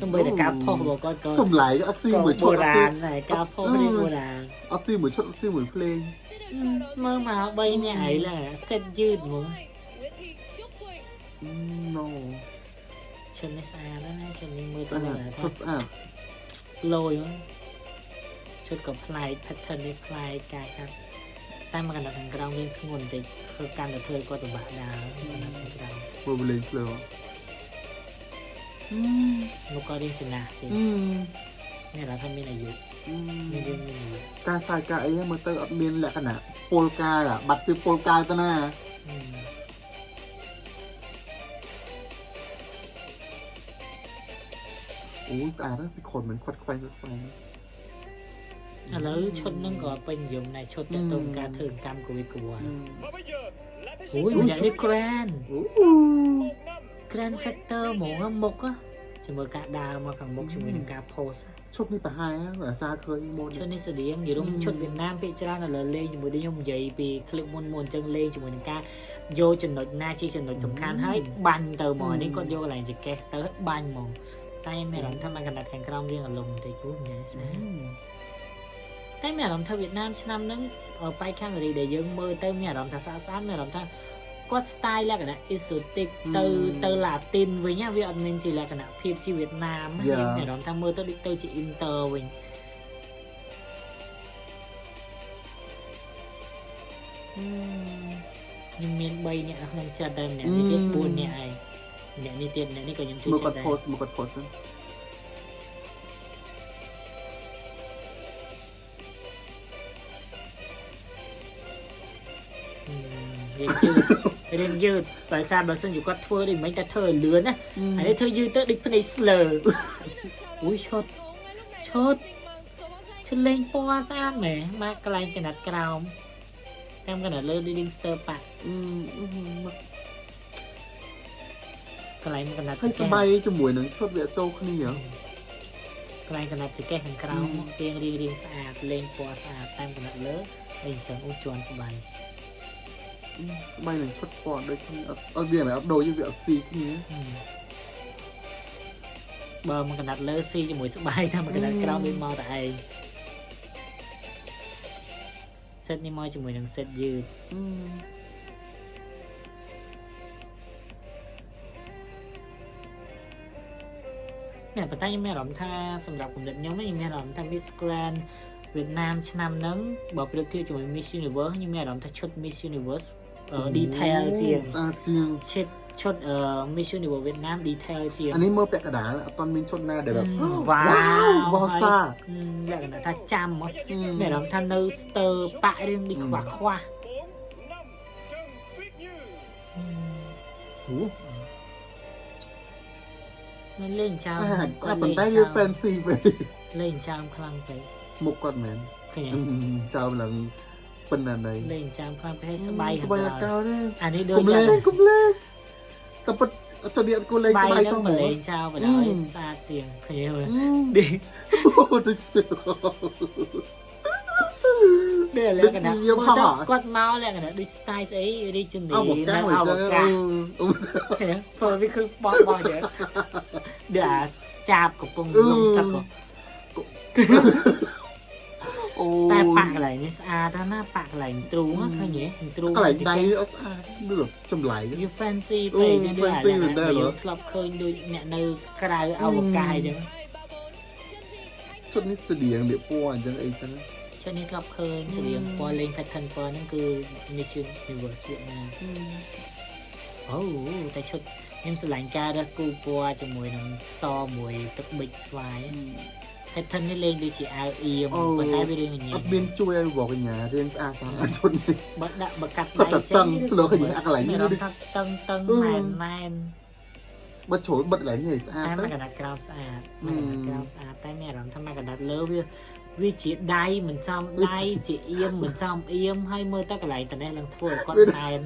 សំបីតែការផុសរបស់គាត់ក៏ ចម្លែកអត់ស៊ីមួយឈុត បុរាណដែរការផុសនេះបុរាណ អត់ស៊ីមួយឈុតអត់ស៊ីមួយភ្លេង មើលមក3នាក់អីឡាសេតយឺតហ្មង no ឈុតនេះស្អាតណាស់ឈុតនេះមើលទៅ ឈុតស្អាត លយឈុតក៏ប្លែក pattern នេះប្លែកការកាត់តែមកកណ្ដាលខាងក្រោមវិញធ្ងន់បន្តិចធ្វើកាន់តែធ្វើគាត់ពិបាកដើរកណ្ដាលខាងក្រោម មើលលេងភ្លើង មកក៏រៀងចំណាស់ទេនេះlà thân bên này dưới ca sai ca ấy mà tôi ở bên lại cái nào polka à bật từ polka ta nè ủa à đó cái khổn mình khoắt khoay lỡ chốt nó có bên dùng này chốt cái tôm cá thường cam của Việt của ui mình nhận đi grand factor mổ mục á chỉ mới cả đào mà càng mục chúng mình cả post chốt đi bà hai á ở xa khơi môn chốt đi xử lý gì đúng chốt Việt Nam bị ra là lên chúng mình đi nhung dậy vì clip môn chân lên chúng mình ca vô trình nội na chi trình nội sầm khan hết banh từ mỏi đến con vô lại chỉ kẹt tới banh mòn tay mẹ làm thăm anh đặt thành công riêng ở lùng thì chú mình sẽ tay mẹ làm theo Việt Nam năm nắng ở bay khang gì để dương mơ tay mẹ làm thật xa mẹ làm theo có style là cái này exotic từ Latin với nhá Việt mình chỉ là cái nào phim chi Việt Nam nhưng mẹ làm theo mơ tới đi tới chị Inter mình nhưng miền bay nhẹ không chờ đợi nhẹ đi tiếp buồn nhẹ nhẹ đi tiền nhẹ đi còn những thứ một con post riêng dư tại sao bà xin chỉ có thua thì mấy ta thơ lướn á anh ấy thơ dư tới địch phân slờ ui chốt lên po ra mẹ mà cái này cái nát cao em cái này lên đi đinh sơ bạc កន្លែងកណ្ដាត់ ហើយ ច ស កេះ បាយជាមួយនឹងឈុតវាចូលគ្នា កន្លែងកណ្ដាត់ចកេះខាងក្រោមរៀងស្អាតលេងពណ៌ស្អាតតាមកណ្ដាត់លើហើយអញ្ចឹងអូជន់ស្បាយ បាយនឹងឈុតពណ៌ដូចគ្នាអត់វាមិនអត់ដូចវាអត់ស៊ីគ្នា បើមកកណ្ដាត់លើស៊ីជាមួយស្បាយតែមកកណ្ដាត់ក្រោមដូចមកតែឯងសេតនេះមកជាមួយនឹងសេតយឺត เนี่ยប៉ុន្តែខ្ញុំមានអារម្មណ៍ថាសម្រាប់កម្រិតខ្ញុំខ្ញុំមានអារម្មណ៍ថា Miss Grand វៀតណាមឆ្នាំហ្នឹងបើប្រៀបធៀបជាមួយ Miss Universe ខ្ញុំមានអារម្មណ៍ថាឈុត Miss Universe detail ជាង ស្អាតជាង ឈុតMiss Universe វៀតណាម detail ជាង អានេះមើលពាក់កណ្ដាលអត់ទាន់មានឈុតណាដែលแบบ វ៉ាវ វ៉ាសា លក្ខណៈថាចាំមកមានអារម្មណ៍ថានៅស្ទើប៉ាក់រឿងនេះខ្វះ 4 5 Trần Tuyết Như មិនលេងចាំ តែប៉ុន្តែវា fancy វិញ លេងចាំខ្លាំងពេក មុខគាត់មែន ឃើញ ចោលឡើងប៉ុណ្ណាណៃ លេងចាំខ្លាំងពេកឲ្យស្បាយ ស្បាយអត់កោទេ អានេះដូច កុំលេងតែប៉ុតចង់និយាយគូលេងស្បាយទៅហ្មង លេងចោលបណ្ដោយស្អាតជាងឃើញទេ ឌី អូទៅស្ទើ នេះលក្ខណៈគាត់មកលក្ខណៈដូច style ស្អី region នេះ អមកកាំងវិញចឹង ព្រោះវាគឺបោះចឹងដែលចាប់កំពុងលំទឹកតែប៉ាក់កន្លែងនេះស្អាតណាស់ប៉ាក់កន្លែងទ្រូងឃើញទេទ្រូង កន្លែងដៃអត់ស្អាតដូចចម្លែក វា fancy ពេកនេះដូចធ្លាប់ឃើញដូចអ្នកនៅក្រៅអវកាសអញ្ចឹង ឈុតនេះស្តៀងលៀបពណ៌អញ្ចឹងអីចឹង ឈុតនេះធ្លាប់ឃើញស្តៀងពណ៌លេង pattern ពណ៌ហ្នឹងគឺ Miss Universe វៀតណាមអូតែឈុតខ្ញុំស្រឡាញ់ការរើសគូពណ៌ជាមួយនឹងសមួយទឹកប៊ិចស្វាយ pattern នេះលេងដូចជាអាវអៀមប៉ុន្តែវារៀងញ៉ាំ អត់មានជួយឲ្យបងកញ្ញារៀងស្អាតស្អាតឈុតនេះ បើដាក់បើកាត់ គាត់តែតឹងលោកឃើញអាកន្លែងនេះ ដូចតឹងណែន បិទជ្រុលបិទកន្លែងនេះឲ្យស្អាត តែ ទៅ មកកណ្ដាត់ក្រោមស្អាតមកកណ្ដាត់ក្រោមស្អាតតែមានអារម្មណ៍ថាមកកណ្ដាត់លើវាជាដៃមិនចំដៃជាអៀមមិនចំអៀមហើយមើលទៅកន្លែងតនេះឡើងធ្វើឲ្យគាត់ណែន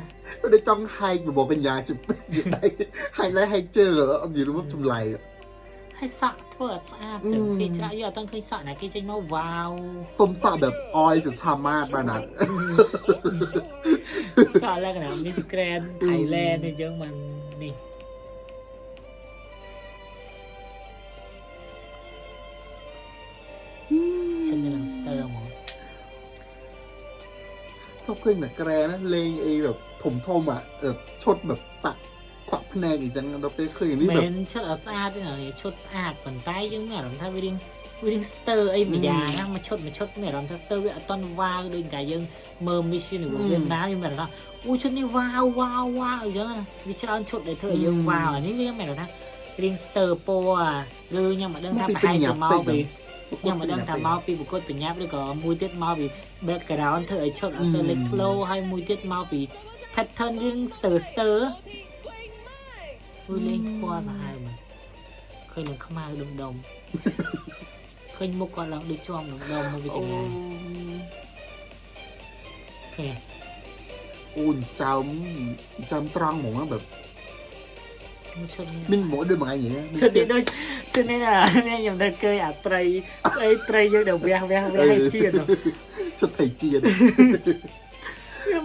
ដូចចង់ហែកបងកញ្ញាជិះដៃហែកឡើងហែកជើងអត់មានរំចម្លែក ហើយសក់ធ្វើអត់ស្អាតចឹងគេច្រាក់យកអត់តាំងឃើញសក់ណាគេចេញមកវ៉ាវ សុំសក់แบบអយសុធម្មតាបានណា សក់លក្ខណៈ Miss Grand Thailand អញ្ចឹងมันនេះ ฉันกำลังสเตอร์มั้ง ชอบเคยแบบแกรนะเลงไอ้แบบถมทมอ่ะชดแบบปักควักแผนกอีกจังเราไปเคยอย่างนี้แบบ เป็นชุดเอาสะอาดด้วยเหรอชุดสะอาดก่อนใต้ยังไม่หรอกถ้าวิ่งสเตอร์ไอ้มียานะมาชดไม่หรอกถ้าสเตอร์วิ่งต้นว้าวด้วยกันยังเมอร์มิชชั่นหรือเวียดนามยังไม่หรอกอู้ชุดนี้ว้าวเยอะวิชาอันชุดเลยเธอยังว้าวอันนี้ยังไม่หรอกนะวิ่งสเตอร์ปัวหรือยังมาเดินทางไปให้จะเมาไปยังมาเดินทางเมาปีบุคคลเป็นยับด้วยก็มวยเต็ดเมาปีแบ็กกราวน์เธอไอ้ชดเอาเซเล็กโลให้มวยเต็ดเมาปีแพทเทิร์นวิ่งสเตอร์vui lên qua ra hai mà khơi lần không ai đồng khơi một con lần được cho đồng mà vì chuyện này ok อุ่นจำตรังหมงแบบ ชุดนี้ mình mỗi đôi bằng anh vậy ชุดนี้ด้วยชุดนี้น่ะเนี่ยยังเดินเกยอ่ะไตรยังเดี๋ยวแวะให้เชียร์เนาะ ชุดไทยจีน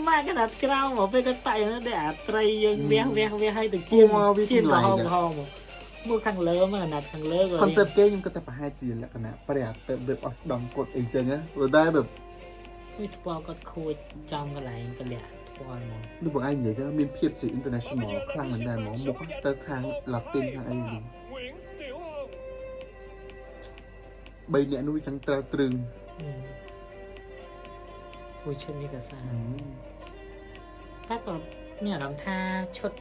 มากขนาดกล้าวหมอไปก็ไตแล้วเดี๋ยวไตรยังแวะให้ถึงเชียร์มาห้องมือขังเลิศมาหนักขังเลิศเลย คอนเซ็ปต์เก้ยังก็แต่ปะให้จีนแหละกันนะประหยัดแบบออสดอมกดเองเจงนะเราได้แบบ ไม่ทุกปอก็คุยจำกันหลายกันแหละทุกปอมอง ดูบอกไอ้เหนี่ยก็มีเพียบสื่ออินเตอร์เนชั่นแนลครั้งเหมือนกันหมอหมกเตอร์ครั้งหลับเต็มทางไอ้ดิ Nguyễn Tiểu Hồng ใบเนี่ยนุ้ยจังตราตรึง อุ้ยชุดนี้ก็สะอาดถ้าก็เนี่ยลำท่าชุด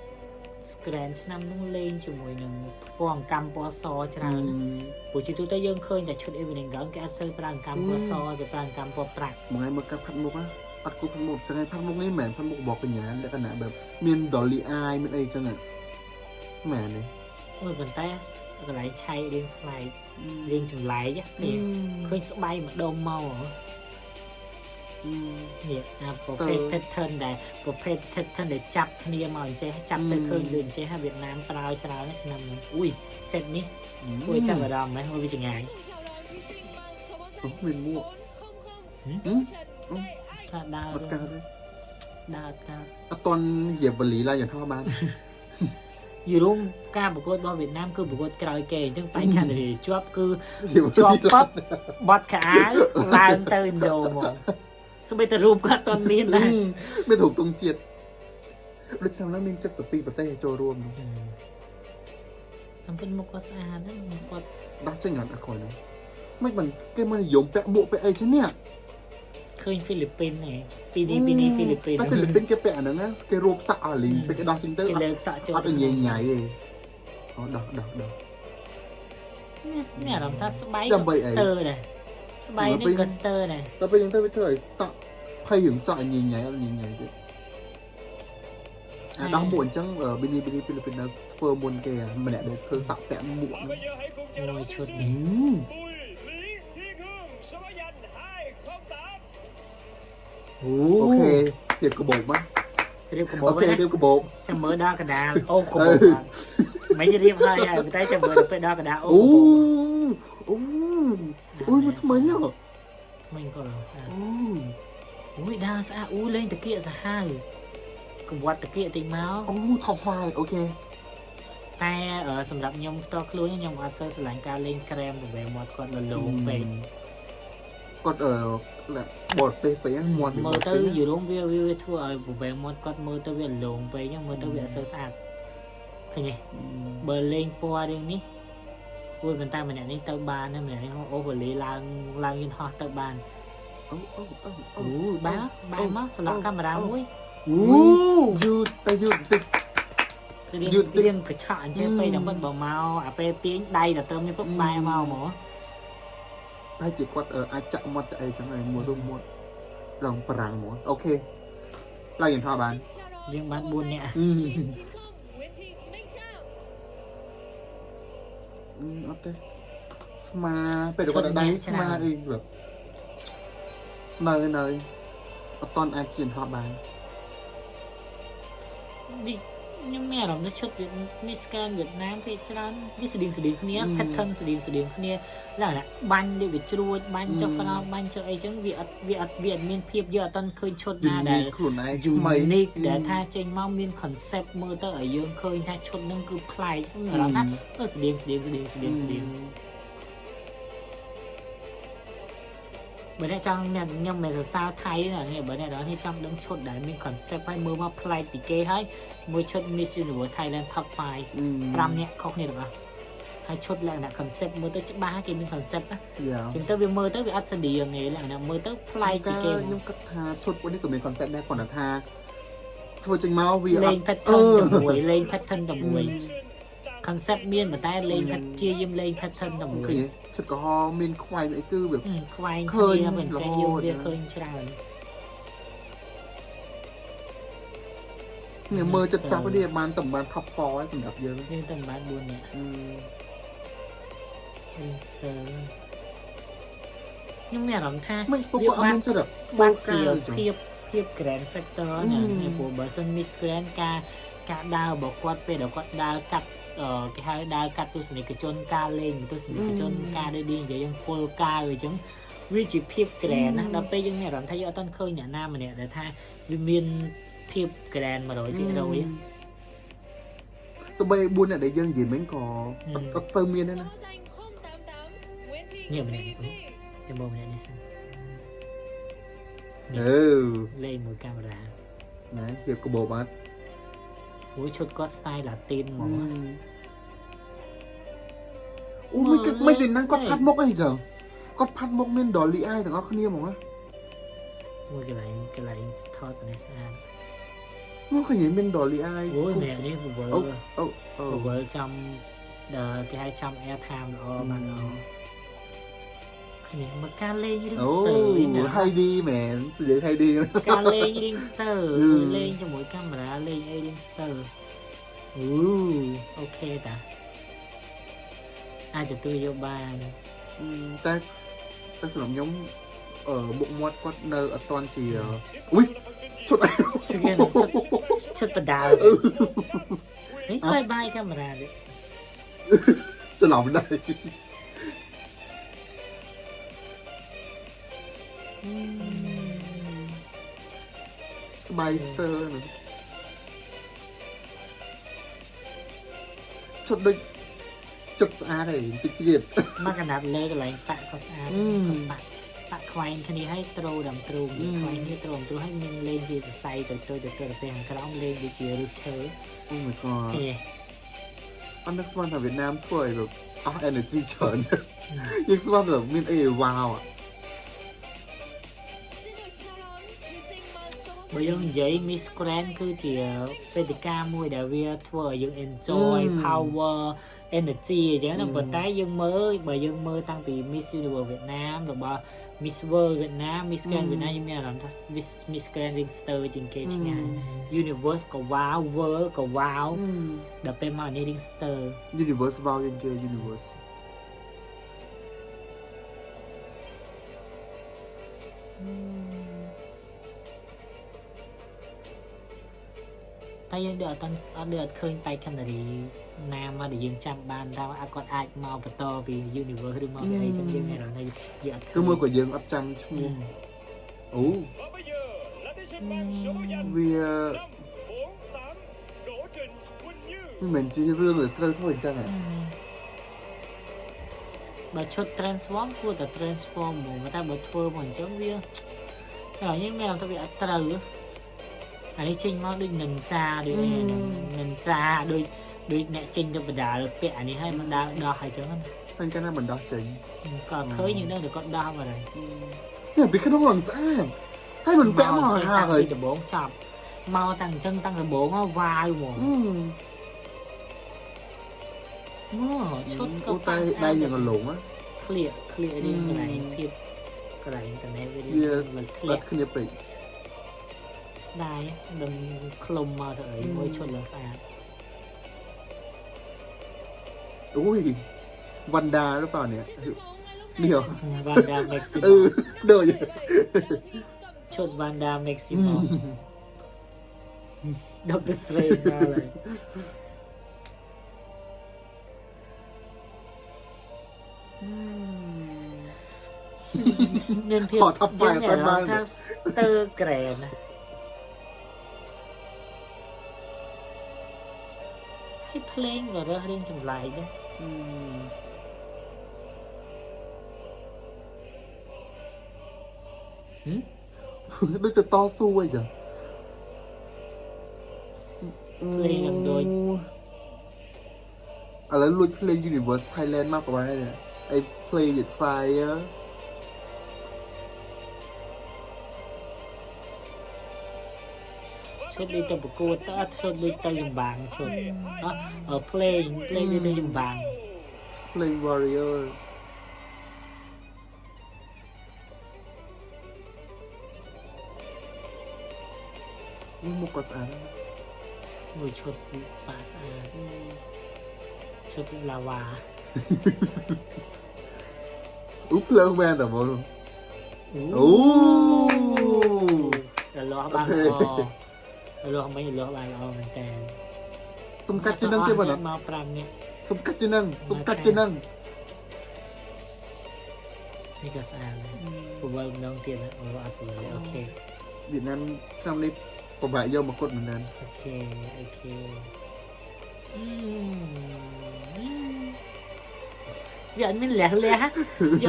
สแกรนชนำต้องเล่นជាមួយនឹងពណ៌កម្មពណ៌សច្រើនព្រោះជាទូទៅយើងឃើញតែឈុត evening gown គេអត់សូវប្រើកម្មពណ៌សទៅប្រើកម្មពណ៌ប្រាក់ một ngày mà cặp phát mục á bắt cú phát mục chẳng hay phát mục này mẹ phát mục bỏ cái nhà lại cái nàoแบบmiền đỏ lì ai miền ấy chẳng hạn mẹ này មួយប៉ុន្តែកន្លែងឆៃរៀងថ្លៃរៀងចម្លែកនេះឃើញស្បៃមកដុំមក នេះអាប្រភេទ pattern ដែលប្រភេទ pattern ដែលចាប់គ្នាមកអញ្ចេះចាប់ទៅឃើញដូចអញ្ចេះហើយវៀតណាមប្រើច្រើនណាស់ឆ្នាំនេះអ៊ុយ set នេះគួរចាប់អារម្មណ៍ណាស់វាចងាយ មានមួក ថាដើរ អត់កើតទេ ដើរកើត អត់តន់រៀបវលីឡើងយ៉ាងថោបាន យូរងការប្រកួតរបស់វៀតណាមគឺប្រកួតក្រោយគេអញ្ចឹងតែខាងនេះជាប់គឺជាប់ប៉បបាត់ខោអាវឡើងទៅឥណ្ឌូមកស្បែកតែរូបគាត់អត់មានដែរ មានរូបទង់ជាតិដូចឆ្នាំហ្នឹងមាន72ប្រទេសចូលរួម តាមពិតមុខគាត់ស្អាតណាស់គាត់ ដោះចេញអត់អខុនហ្នឹងមិនបានគេមកនិយមពាក់មួកពាក់អីចឹងនេះ ឃើញហ្វីលីពីនហ្នឹងពីនេះហ្វីលីពីន តែហ្វីលីពីនគេពាក់អាហ្នឹងគេរូបសាក់អាលីងពេលគេដោះចេញទៅ គេលើកសាក់ចូល អត់ញ៉ៃញ៉ៃទេអូដោះ នេះអារម្មណ៍ថាស្បែកក៏ស្ទើរដែរស្បែកនេះក៏ស្ទើរដែរ ដល់ពេលចឹងទៅវាធ្វើឲ្យសាក់ភ័យរឿងសាក់ញ៉ៃញ៉ៃអត់ញ៉ៃញ៉ៃទេអាដោះមួកអញ្ចឹងប៊ីនីហ្វីលីពីនធ្វើមុនគេម្នាក់ដែលធ្វើសាក់ពាក់មួក Và bây giờ hãy cùng chào đón Ôi, thí chút sinh này. Bùi Lý Thiên Hương số báo danh 208. អូ អូខេទៀបកបោកមក រៀបកបោ អូ ក ខេ ណា ទៀបកបោក ចាំមើលដល់កដាលអូកបោកមិនរៀបហើយតែចាំមើលទៅដល់កដាលអូ អូ កបោក អូមកថ្មីហ៎ ថ្មីក៏ស្អាត អូ អូយដើរស្អាតអូលេងតាគៀកសាហាវកវត្តតាគៀកតិចមក អូ top 5អូខេ តែសម្រាប់ខ្ញុំផ្ទាល់ខ្លួនខ្ញុំអត់សូវស្រឡាញ់ការលេងក្រែមប្រវែមាត់គាត់លលោងពេក គាត់បតពេកពេកមាត់ មើលទៅយូរងវាធ្វើឲ្យប្រវែមាត់គាត់មើលទៅវាលលោងពេកហ្នឹងមើលទៅវាអត់សូវស្អាតឃើញទេបើលេងពណ៌រឿងនេះគួរប៉ុន្តែម្នាក់នេះទៅបានម្នាក់នេះអូវលីឡើងយន្តហោះទៅបាន អូ អូបានមកស្លាប់កាមេរ៉ាមួយ យូរតែយូរតិច រៀងកញ្ឆក់អញ្ចឹងពេលដល់បើមកអាពេលទាញដៃទៅត្រឹមនេះពុកបែរមកហ្មង តែជាគាត់អាចចាក់មាត់ចាក់អីចឹងហើយមួយរូបមាត់ឡើងប្រាំងហ្មងអូខេឡើងយ៉ាងថាបាន យើងបាន4នាក់ អត់ទេស្មាពេលគាត់ដៃស្មាអីแบบនៅអត់តន់អាចជៀនហោះបាន នេះខ្ញុំមានអារម្មណ៍ថាឈុតនេះស្កានវៀតណាមគេច្រើនវាស្តៀងគ្នា pattern ស្តៀងគ្នាឡើងណាបាញ់ដូចវាជ្រួចបាញ់ចុះក្រោមបាញ់ចុះអីចឹងវាអត់មានភាពយកអត់តន់ឃើញឈុតណាដែល ខ្លួនឯង unique ដែលថាចេញមកមាន concept មើលទៅឲ្យយើងឃើញថាឈុតហ្នឹងគឺប្លែកខ្ញុំអារម្មណ៍ថាស្តៀងបើអ្នកចង់ខ្ញុំមិនសរសើរថៃណានេះបើអ្នកដល់នេះចង់ដឹងឈុតដែលមាន concept ហើយមើលមកប្លែកពីគេហើយមួយឈុត Miss Universe Thailand Top 5 5នាក់ខុសគ្នាទាំងអស់ហើយឈុតលក្ខណៈ concept មើលទៅច្បាស់គេមាន concept ណាចឹងទៅវាមើលទៅវាអត់ស្តៀងទេលក្ខណៈមើលទៅប្លែកពីគេខ្ញុំគិតថាឈុតពួកនេះក៏មាន concept ដែរគាត់ថាធ្វើចេញមកវាអ លេ ត់ ង pattern ជាមួយលេង pattern ជាមួយ concept មានប៉ុន្តែលេងជាយាមលេង pattern តែមួយ ឈុតក្រហមមានខ្វែងអីគឺវា ខ្វែងគ្នាមិនចេះយើងវាឃើញច្រើន នេះមើលចិត្តចាប់នេះបានតែបាន top 4ហើយសម្រាប់យើង យើងតែបាន4នាក់ខ្ញុំមានអារម្មណ៍ថា មិនពួកគាត់អត់មានចិត្ត បាត់ជាភាព grand factor ណាព្រោះបើសិន miss grand ការដើររបស់គាត់ពេលដែលគាត់ដើរកាត់គេហៅដើរកាត់ទស្សនិកជនការលេងទស្សនិកជនការដូចនិយាយយើង full ការអញ្ចឹងវាជាភាព grand ណាដល់ពេលយើងមានអារម្មណ៍ថាយើងអត់ទាន់ឃើញអ្នកណាម្នាក់ដែលថាវាមានភាព grand 100%ទៅបី4អ្នកដែលយើងនិយាយមិញក៏អត់សូវមានទេណា នេះម្នាក់នេះចាំមើលម្នាក់នេះសិនលេងមួយកាមេរ៉ា ណែជាកបោបាត់ អូយឈុតគាត់ style Latin ហ្មង អូមិនគិតមិនពីណាគាត់ផាត់មុខអីចឹងគាត់ផាត់មុខមាន dolly eye ទាំងអស់គ្នាហ្មងណា មួយកន្លែងថតទៅនេះស្អាត នោះឃើញមាន dolly eye អូយម្នាក់នេះវល់វល់ចំគេហៅចំ air time ល្អបានល្អគ្នាមកការលេងរឿងស្ទើរ Heidi មែនស្ទើរ Heidi ការលេងរឿងស្ទើរលេងជាមួយកាមេរ៉ាលេងអីរឿងស្ទើរអូខេតាអាចទទួលយកបាន តែសម្រាប់ខ្ញុំ មុខមាត់គាត់នៅអត់តាន់ជាอุ้ยឈុតអី ชุดประดาวนี่บายบายកាមេរ៉ានេះ ច្រឡំដែរស្បៃស្ទើហ្នឹងឈុតដូចចិត្តស្អាតហើយតិចទៀត មកកណាត់លើកន្លែងប៉ាក់ក៏ស្អាតប៉ាក់ខ្វែងគ្នាឲ្យត្រូដាំទ្រូងខ្វែងនេះត្រូឲ្យមានលេងជាសរសៃទៅទៅពេលខាងក្រោមលេងដូចជាឫសឈើ អូ my god អត់នឹកស្មានថាវៀតណាមធ្វើឲ្យแบบអស់ energy ច្រើនយើងស្មានថាមានអីវ៉ាវ បើយើងនិយាយ Miss Grand គឺជាវេទិកាមួយដែលវាធ្វើឲ្យយើង enjoy power energy អញ្ចឹងណាប៉ុន្តែយើងមើលបើយើងមើលតាំងពី Miss Universe វៀតណាមរបស់ Miss World វៀតណាម Miss Grand វៀតណាមយើងមានអារម្មណ៍ថា Miss Grand Ringster ជាងគេឆ្ងាយ Universe ក៏ wow World ក៏ wow ដល់ពេលមកនេះ Ringster universe វ៉ាវជាងគេ universe តែយើងអត់ឃើញបែកខណ្ឌរីណាមកដែលយើងចាំបានថាគាត់អាចមកបន្តពី universe ឬមកពីអីចឹងយើងមានអារម្មណ៍ថាយើងអត់ឃើញ គឺមួយក៏យើងអត់ចាំឈ្មោះអូ Và bây giờ là thí sinh mang số danh វា 548 Đỗ Trình Quỳnh Như. មិនមែនជារឿងដែលត្រូវធ្វើអញ្ចឹងហ៎ បើឈុត transform គួរតែ transform ហ្មងតែបើធ្វើមកអញ្ចឹងវាស្រាប់យើងមានអារម្មណ៍ថាវាអត់ត្រូវអានេះចេញមកដូច ninja ដូច ninja ដូចអ្នកចេញទៅបដាលពាក់អានេះឲ្យមកដើរដោះហើយអញ្ចឹងណា តែកាលណាបណ្ដោះចេញ ក៏ឃើញយើងដឹងតែគាត់ដោះមកហើយ នេះពីក្នុងឡើងស្អាតហើយមិនពាក់មកហាហើយ ដំបងចាប់មកតាំងអញ្ចឹងតាំងដំបងមកវាយហ្មងឈុតក៏ អូតែដៃយ៉ាងលង clear រៀងកន្លែងភាពកន្លែងតនេះវា វាស្លាត់គ្នាពេក ស្ដាយដឹងខ្លុំមកទៅអីមួយឈុតឡើងស្អាត អូយវ៉ាន់ដាឬเปล่าเนี่ยនេះ Vanda Maximum ដូច ឈុត Vanda Maximum Dr. Strange មកហើយមានភាព ថប់បាយតែបាន ថាស្ទើក្រែណាហើយភ្លេងក៏រើសរៀងចម្លែកដែរ ដូចទៅតស៊ូអីចឹង ភ្លេងនឹងដូច ឥឡូវលួចភ្លេង Universe Thailand មកប្រហែលអី Play with Fire ឈុតដូចទៅប្រកួតទៅអត់ឈុតដូចទៅចម្បាំងឈុតភ្លេងដូចទៅចម្បាំង Play Warrior មុខក៏ស្អាត មួយឈុតប៉ាស្អាតឈុតឡាវ៉ា អូភ្លើងមែនតើបងអូ ដល់លាស់បានល្អលាស់មិនលាស់បានល្អមែនតើ សំកាត់ជានឹងទេបង មក5នាក់ សំកាត់ជានឹងនេះក៏ស្អាតពវល់ម្ដងទៀតអូអត់ពវល់អូខេ វៀតណាមឆ្នាំនេះពិបាកយកមកគត់មែនតើ អូខេវាអត់មានលះយក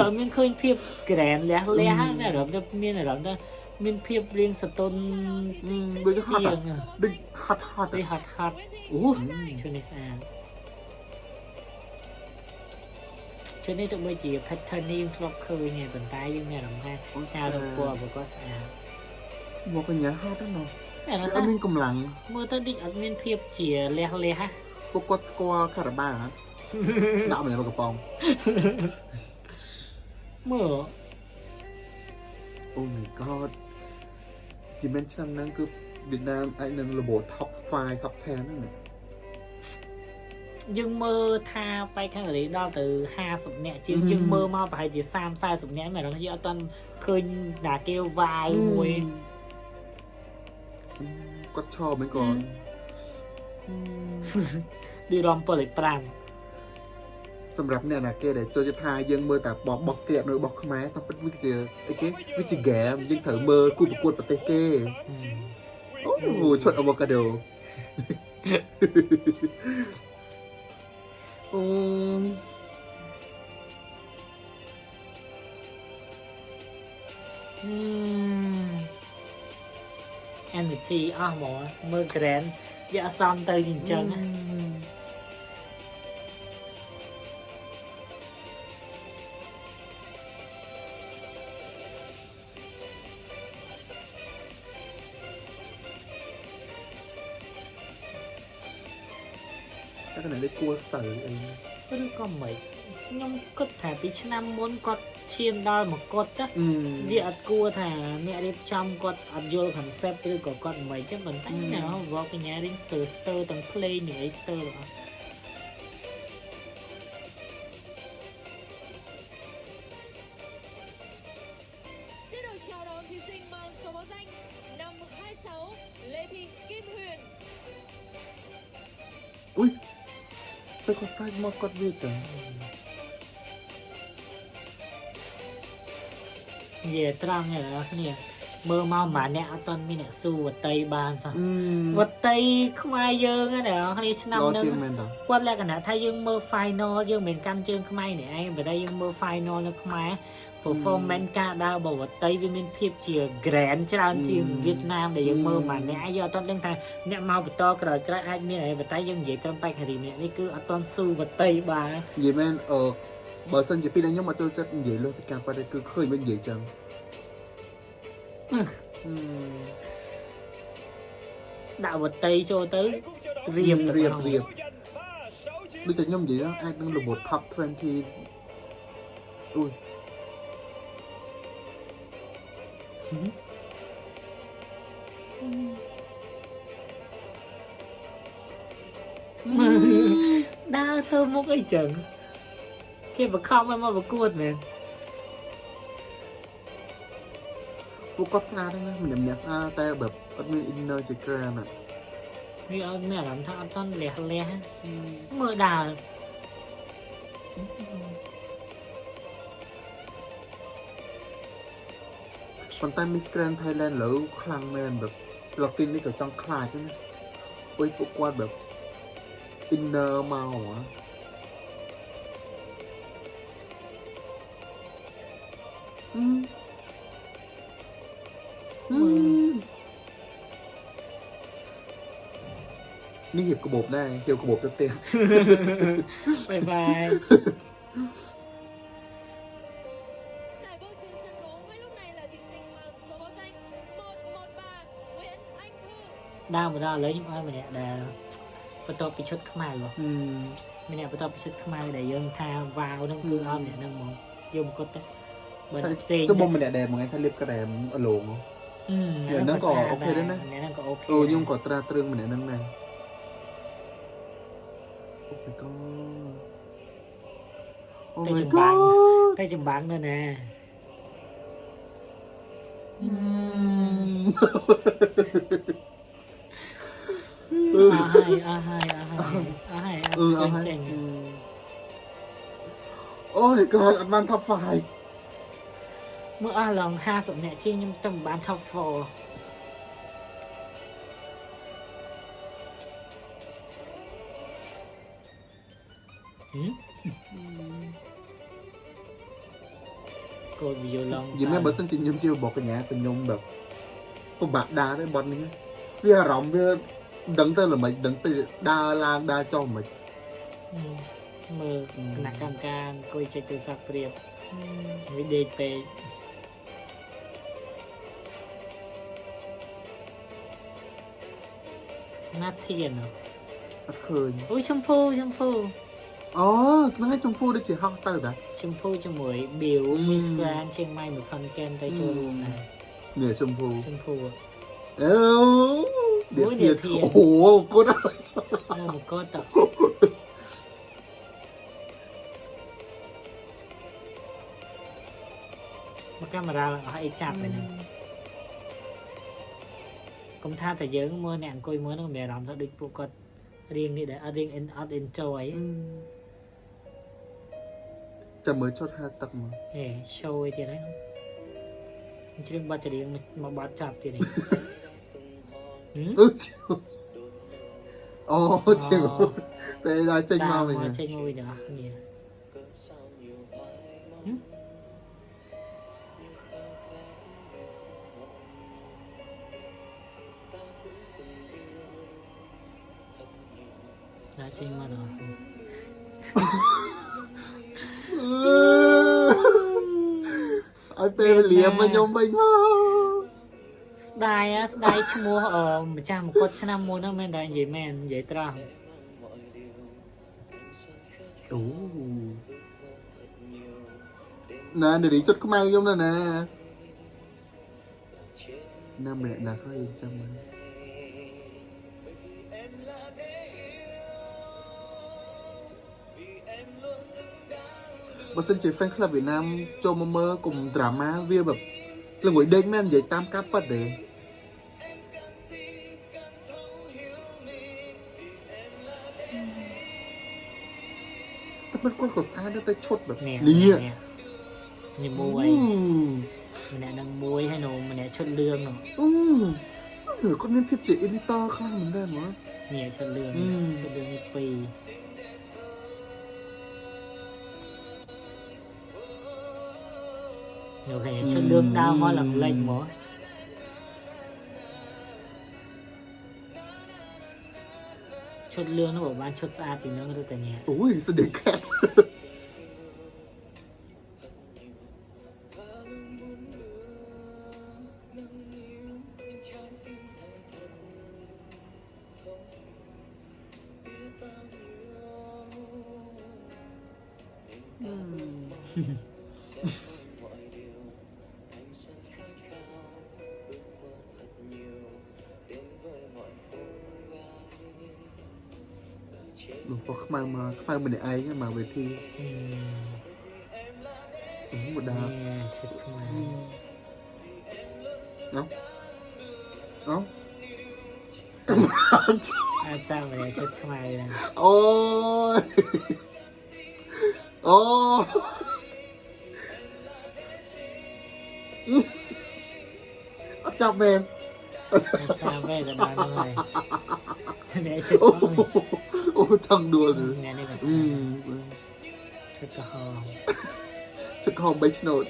អត់មានឃើញភាពក្រែនលះមានអារម្មណ៍ថាមានអារម្មណ៍ថាមានភាពរៀងសតុន ដូចហត់ដូចហត់ ដូចហត់អូឈុតនេះស្អាតឈុតនេះទៅបីជា pattern នេះយើងធ្លាប់ឃើញហើយប៉ុន្តែយើងមានអារម្មណ៍ថាការរកពណ៌ក៏ស្អាត មកកញ្ញាហត់ហ្នឹង តែអ អត់មានកម្លាំង មើលទៅដូចអត់មានភាពជាលះហ่ะ ពួកគាត់ស្គាល់ខារ៉ាបាហ៎ ដាក់មកកំប៉ុង មើល អូ my god ជាមែនឆ្នាំហ្នឹងគឺវៀតណាមអាចនឹងរបប top 5 top 10ហ្នឹង dương mơ tha bay khang ở đấy đo từ 20 nè chứ dương mơ mau phải chỉ sam sai 20 nè mà nó chỉ toàn khơi là kêu vài mùi គាត់ឈរមិនก่อน đi rom bờ lại pram សម្រាប់អ្នកណាគេដែលចូលចិត្តថាយើងមើលតែបបោះគេនៅរបស់ខ្មែរតែពិតវាជាអីគេវាជាហ្គេមយើងត្រូវមើលគូប្រកួតប្រទេសគេអូឈុតអាវ៉ាកាដូអូ energy អស់ហ្មងមើល grand យកសំទៅចិញ្ចឹង តែកណ្ដាលនេះគួរសើអី ឬក៏មិនខ្ញុំគិតថាពីឆ្នាំមុនគាត់ឈានដល់មកគាត់ទៅវាអត់គួរថាអ្នករៀបចំគាត់អត់យល់ concept ឬក៏គាត់មិនចឹងប៉ុន្តែណាវកញ្ញារៀងស្ទើរទាំង play នឹងអីស្ទើរអស់ Tiếp tục chào đón thí sinh mang số báo danh 526 Lê Thị Kim Huyền. อุ้ยទៅគាត់សាច់មកគាត់វាចឹង និយាយត្រង់ហ្នឹងណាគ្នាមើលមកម៉ាអ្នកអត់តមានអ្នកស៊ូវតីបានសោះវតីខ្មែរយើងណាគ្នាឆ្នាំហ្នឹងគាត់លក្ខណៈថាយើងមើល final យើងមិនកាន់ជើងខ្មែរនេះឯងបើតែយើងមើល final នៅខ្មែរ performance ការដើរបវតីវាមានភាពជា grand ច្រើនជាងវៀតណាមដែលយើងមើលម៉ាអ្នកយើងអត់តដឹងថាអ្នកមកបន្តក្រោយអាចមានអីបើតែយើងនិយាយត្រឹមបែកហារីនេះនេះគឺអត់តស៊ូវតីបាន និយាយមែនបើសិនជាពីខ្ញុំអត់ចូលចិត្តនិយាយលើពីការប៉ះគឺឃើញមិននិយាយចឹង đạo vật tây cho tới riêng riêng bây giờ nhóm gì đó ai đang là một top 20 ui đa thơ một cái chừng khi mà không em mà cuột nè ពួកគាត់ស្អាតណាស់ម្នាក់ស្អាតតែបែបអត់មាន inner ជា grand ណា វាអត់មានអារម្មណ៍ថាអត់តន់លះមើលដើរប៉ុន្តែ Miss Grand Thailand លើខ្លាំងមែនបែប Latin នេះក៏ចង់ខ្លាចណាអុយពួកគាត់បែប inner មកហ៎ นี่hiệp của bột đây hiệp của bột cho tiền bye bye. Giải vô trên sân khấu ngay lúc này là thí sinh mang số báo danh 113 Nguyễn Anh Thư. ដើរមកដល់ឥឡូវខ្ញុំឲ្យម្នាក់ដែលបន្ទាប់ពីឈុតខ្មែរហ៎ម្នាក់បន្ទាប់ពីឈុតខ្មែរដែលយើងថាវ៉ាវហ្នឹងគឺឲ្យម្នាក់ហ្នឹងមកយកមកគាត់ទៅបើផ្សេង ចុះបងម្នាក់ដែលមួយថ្ងៃថាលៀបក្រែមអឡងហ្នឹងក៏អូខេដែរណាហ្នឹងក៏អូខេខ្ញុំក៏ត្រាត្រឹងម្នាក់ហ្នឹងដែរ Oh my god. Oh my god. តែចម្បាំងnữa nè. Oh my god, អត់បាន top 5 មើលអស់ឡង50នាក់ជាងខ្ញុំទៅបាន top 4 cô video long និយាយមែនបើសិនជាខ្ញុំជារបស់កញ្ញាទៅខ្ញុំแบบពិបាកដើរទេបត់នេះវាអារម្មណ៍វាដឹងទៅល្មិចដឹងទៅដើរឡើងដើរចុះមិនមើលគណៈកម្មការអង្គុយចេញទៅសាក់ព្រៀបវាដេកពេកណាត់ធានអត់ឃើញ អូយชมพู អូហ្នឹងឯងចំពោះដូចជាហោះទៅតា ชมพูជាមួយ Bill Miss Grand ជាងម៉ៃមួយខនកែនទៅចូលរួមដែរនេះចំពោះ អូเดี๋ยวเทียนโอ้โหกดอะไร មកកត់ត camera là hay chạp vậy nè công tha phải nhớ mưa nè coi mưa nó mẹ làm ra định bộ cột riêng đi để riêng enjoy ấy. ចាំមើលឈុតហាទឹកមក Ê, show ấy chứ đấy chứ đừng bắt cho đi mà bắt chạp thì này អូជាងពេលដល់ចេញមកវិញ ចេញមកវិញដល់គ្នាđãចេញមកដល់ ឲ្យពេលវេលាមកខ្ញុំវិញមក ស្ដាយឈ្មោះម្ចាស់មកគាត់ឆ្នាំមុនហ្នឹងមែនតែនិយាយមែននិយាយត្រង់ អូណានារីជុតខ្មៅខ្ញុំណាណាម្នាក់ណាហើយចាំមើលបើសិនជា fan club វៀតណាមចូលមកមើលកុំ drama វាแบบល្ងួយដេកមែននិយាយតាមការប៉ັດទេ តែមិនគាត់ក៏ស្អាតដែរតែឈុតแบบ នេះ នេះ នេះមួយម្នាក់នឹងមួយហើយនោះម្នាក់ឈុតលឿងនោះ គាត់មានភាពជា inter ខ្លាំងមែនដែរហ្មង នេះឈុតលឿងឈុតលឿងនេះពីរនោះឃើញឈុតលឿងដើរមកឡើងលេចហ្មង ឈុតលឿងនោះបានឈុតស្អាតជាងនឹងឬតែញ៉ា អូយស្ដីខាត់ Lúc có khmai mình ai mà về thi đúng một đào ឈុតខ្មែរ đó đó អាចចាំម្នាក់ឈុតខ្មែរហ្នឹង ôi ô chọc em អាចចាំវិញទៅដល់ហ្នឹងហើយអ្នកឈុតខ្មែរ ô thằng đùa rồi អ្នកនេះក៏ស្អាតឈុតក្រហម chắc không mấy nốt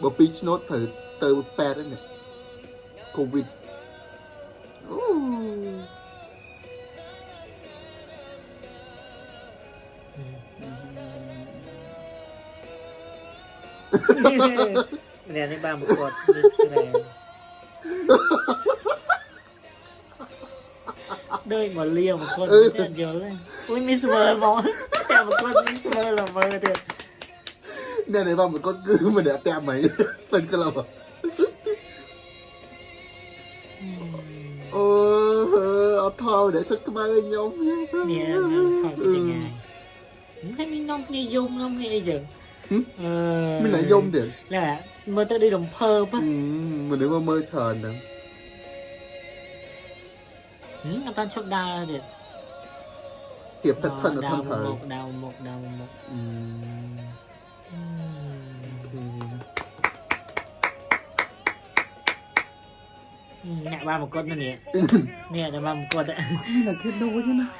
bỏ pi nốt thử từ pet đấy nè covidអ្នកនេះបានប្រកួតដូចគ្នាដូចមកលាមកគាត់ទៅយល់អូយមីស្មើមកតែមកគាត់មីស្មើឡើងមើលទៀត nè này vào một con cư mà để tèm mấy phần cơ lộc à ơ thao để cho các bạn nhóm នេះថតជាងាយហើយមាននំគ្នាយំនំគ្នាអីចឹង mình lại dông tiền ណែមើលទៅដូចរំភើប mình nếu mà mơ chờ nè អត់តាន់ឈប់ដើរទៀត hiệp thật thân ở ដើរ thân មុ thời ខដើរមុខដើរមុខ អ្នកបានមកគាត់នេះនេះតែបានមកគាត់ là kết nối chứ nào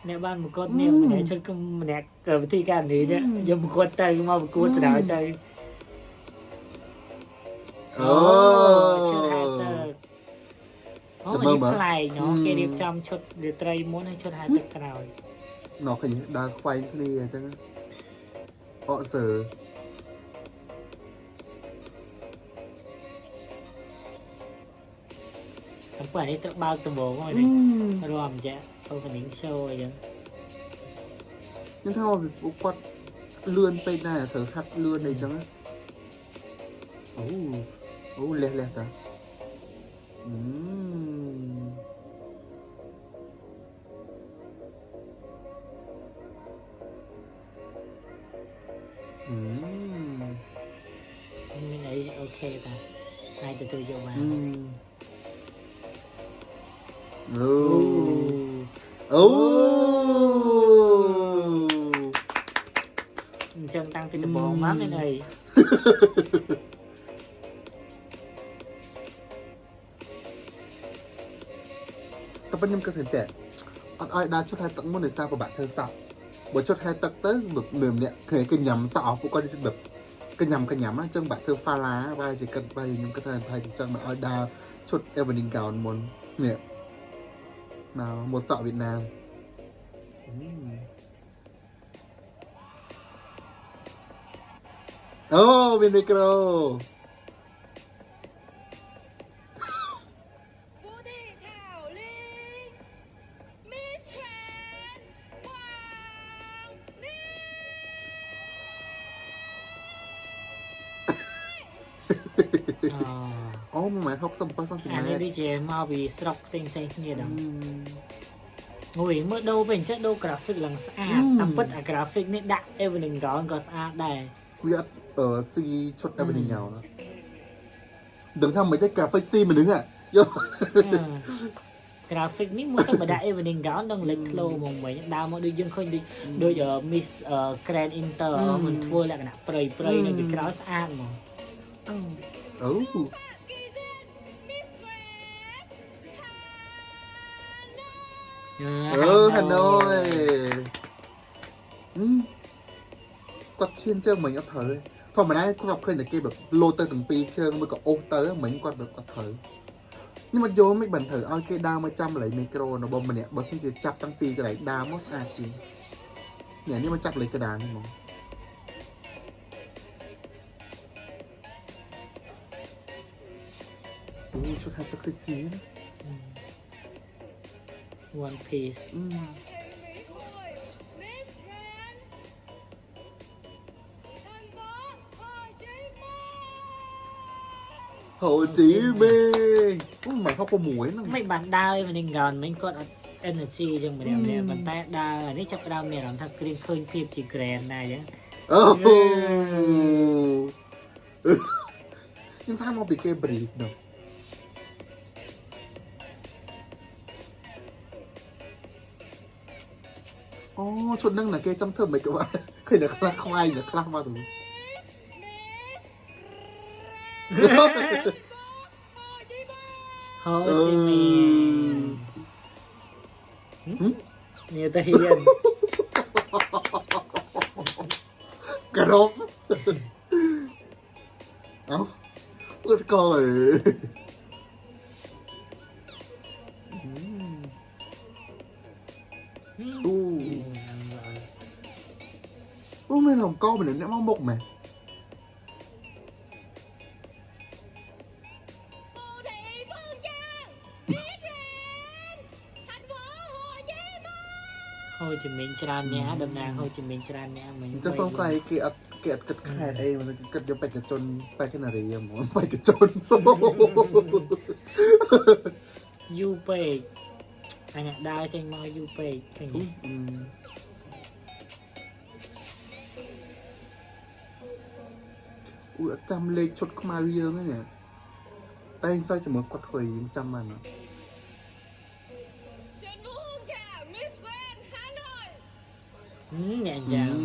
អ្នកបានមកគាត់នេះម្នាក់ឈុតគុំម្នាក់កើវិធីការនេះយកមកគាត់ទៅមកប្រកួតទៅដល់ទៅ ồ ឈុតហាទៅអូនេះខ្លែងណោះគេរៀបចំឈុតរាត្រីមុនហើយឈុតហាទឹកក្រោយ nó phải đang quay cái này chứ ọ giờ ผมเปิดให้ตัวเบาตัวโบก็เลยรวมจะโอเพนนิ่งโชว์อย่าง nhưng sao mà bị quạt lươn bên này thử khát lươn này chẳng á ồ lẹ lẹ ta ទៅយកបាន អូអូ អញ្ចឹងតាំងពីដំបូងមកមានអី តែប៉ុណ្្នឹងក៏ឃើញចេះអត់ឲ្យដើរឈុតហែទឹកមុនដោយសារពិបាកធ្វើសក់បើឈុតហែទឹកទៅម្នាក់ឃើញគេញ៉ាំសក់អស់ពួកគាត់ទៅแบบកញ្ញាំអញ្ចឹងបាក់ធ្វើហ្វាឡាបែរជាគិតបែរខ្ញុំគិតថាប្រហែលអញ្ចឹងមិនឲ្យដើរឈុត evening gown មុននេះមកម៉ូតសក់វៀតណាមអូមានមីក្រូ Vũ Thị Thảo Linh Miss Grand Hoàng Ninh អូមិនមែន60% អានេះដូចជាមកពីស្រុកផ្សេងគ្នាដល់អូយមើលដូរវិញចេះដូរ graphic ឡើងស្អាតតាមពិតអា graphic នេះដាក់ evening gown ក៏ស្អាតដែរ វាអត់ស៊ីឈុត evening gown ដឹងថាមិនទេ graphic ស៊ីមនុស្សយក graphic នេះមួយទៅបដាក់ evening gown នឹងលេចធ្លោហ្មងវិញដើរមកដូចយើងឃើញដូច Miss Grand Inter មិនធ្វើលក្ខណៈប្រៃនៅពីក្រោយស្អាតហ្មង អូ Kỳ duyên Miss Grand ហាណូយគាត់ឈានជើងមិញអត់ត្រូវធម្មតាគាត់ឃើញតែគេแบบលោទៅទាំងពីរជើងមួយក៏អូសទៅមិញគាត់แบบអត់ត្រូវនេះមកយកមិនបានត្រូវឲ្យគេដើរមកចាំកន្លែងមីក្រូរបស់ម្នាក់បើសិនជាចាប់តាំងពីកន្លែងដើរមកស្អាតជាងនេះមកចាប់កន្លែងកណ្ដាលនេះហ្មងអូឈុតហាត់ទឹកសិចស៊ីណា one piece Mỹ Khôi Miss Grand Thành phố Hồ Chí Minh ហូជីមីអូមិនហៅ6ហ្នឹង មិនបានដើរ evening gown មិញគាត់អត់ energy ចឹងម្នាក់ប៉ុន្តែដើរនេះចាប់ផ្ដើមមានអារម្មណ៍ថាគ្រៀងឃើញភាពជា grand ណាស់ចឹង អូខ្ញុំថាមកពីគេប្រីកនោះអូឈុតហ្នឹងណាគេចាំធ្វើមិនក៏បានឃើញតែខ្លះខ្វាយតែខ្លះមកទៅ ហូជីមីនេះទៅហ៊ាន ក្រមអោអត់កយអូមែនអង្គម្នាក់អ្នកមកមុខមែន Phù Thị Phương Trang Miss Grand Thành phố Hồ Chí Minh ហូជីមីញច្រើនអ្នកតំណាងហូជីមីញច្រើនអ្នកមិញ จะสงสัยគេអត់គិតខែអីមិនគិតយកបេក្ខជនបេក្ខនារីហ្មងបេក្ខជន យូពេកអាអ្នកដើរចេញមកយូពេកឃើញ អ៊ូអត់ចាំលេខឈុតខ្មៅយើងហ្នឹងតែសោះជាមួយគាត់ធ្វើយើងចាំបាន Trần Vũ Hương Trà Miss Grand Hà Nội អ្នកចាំ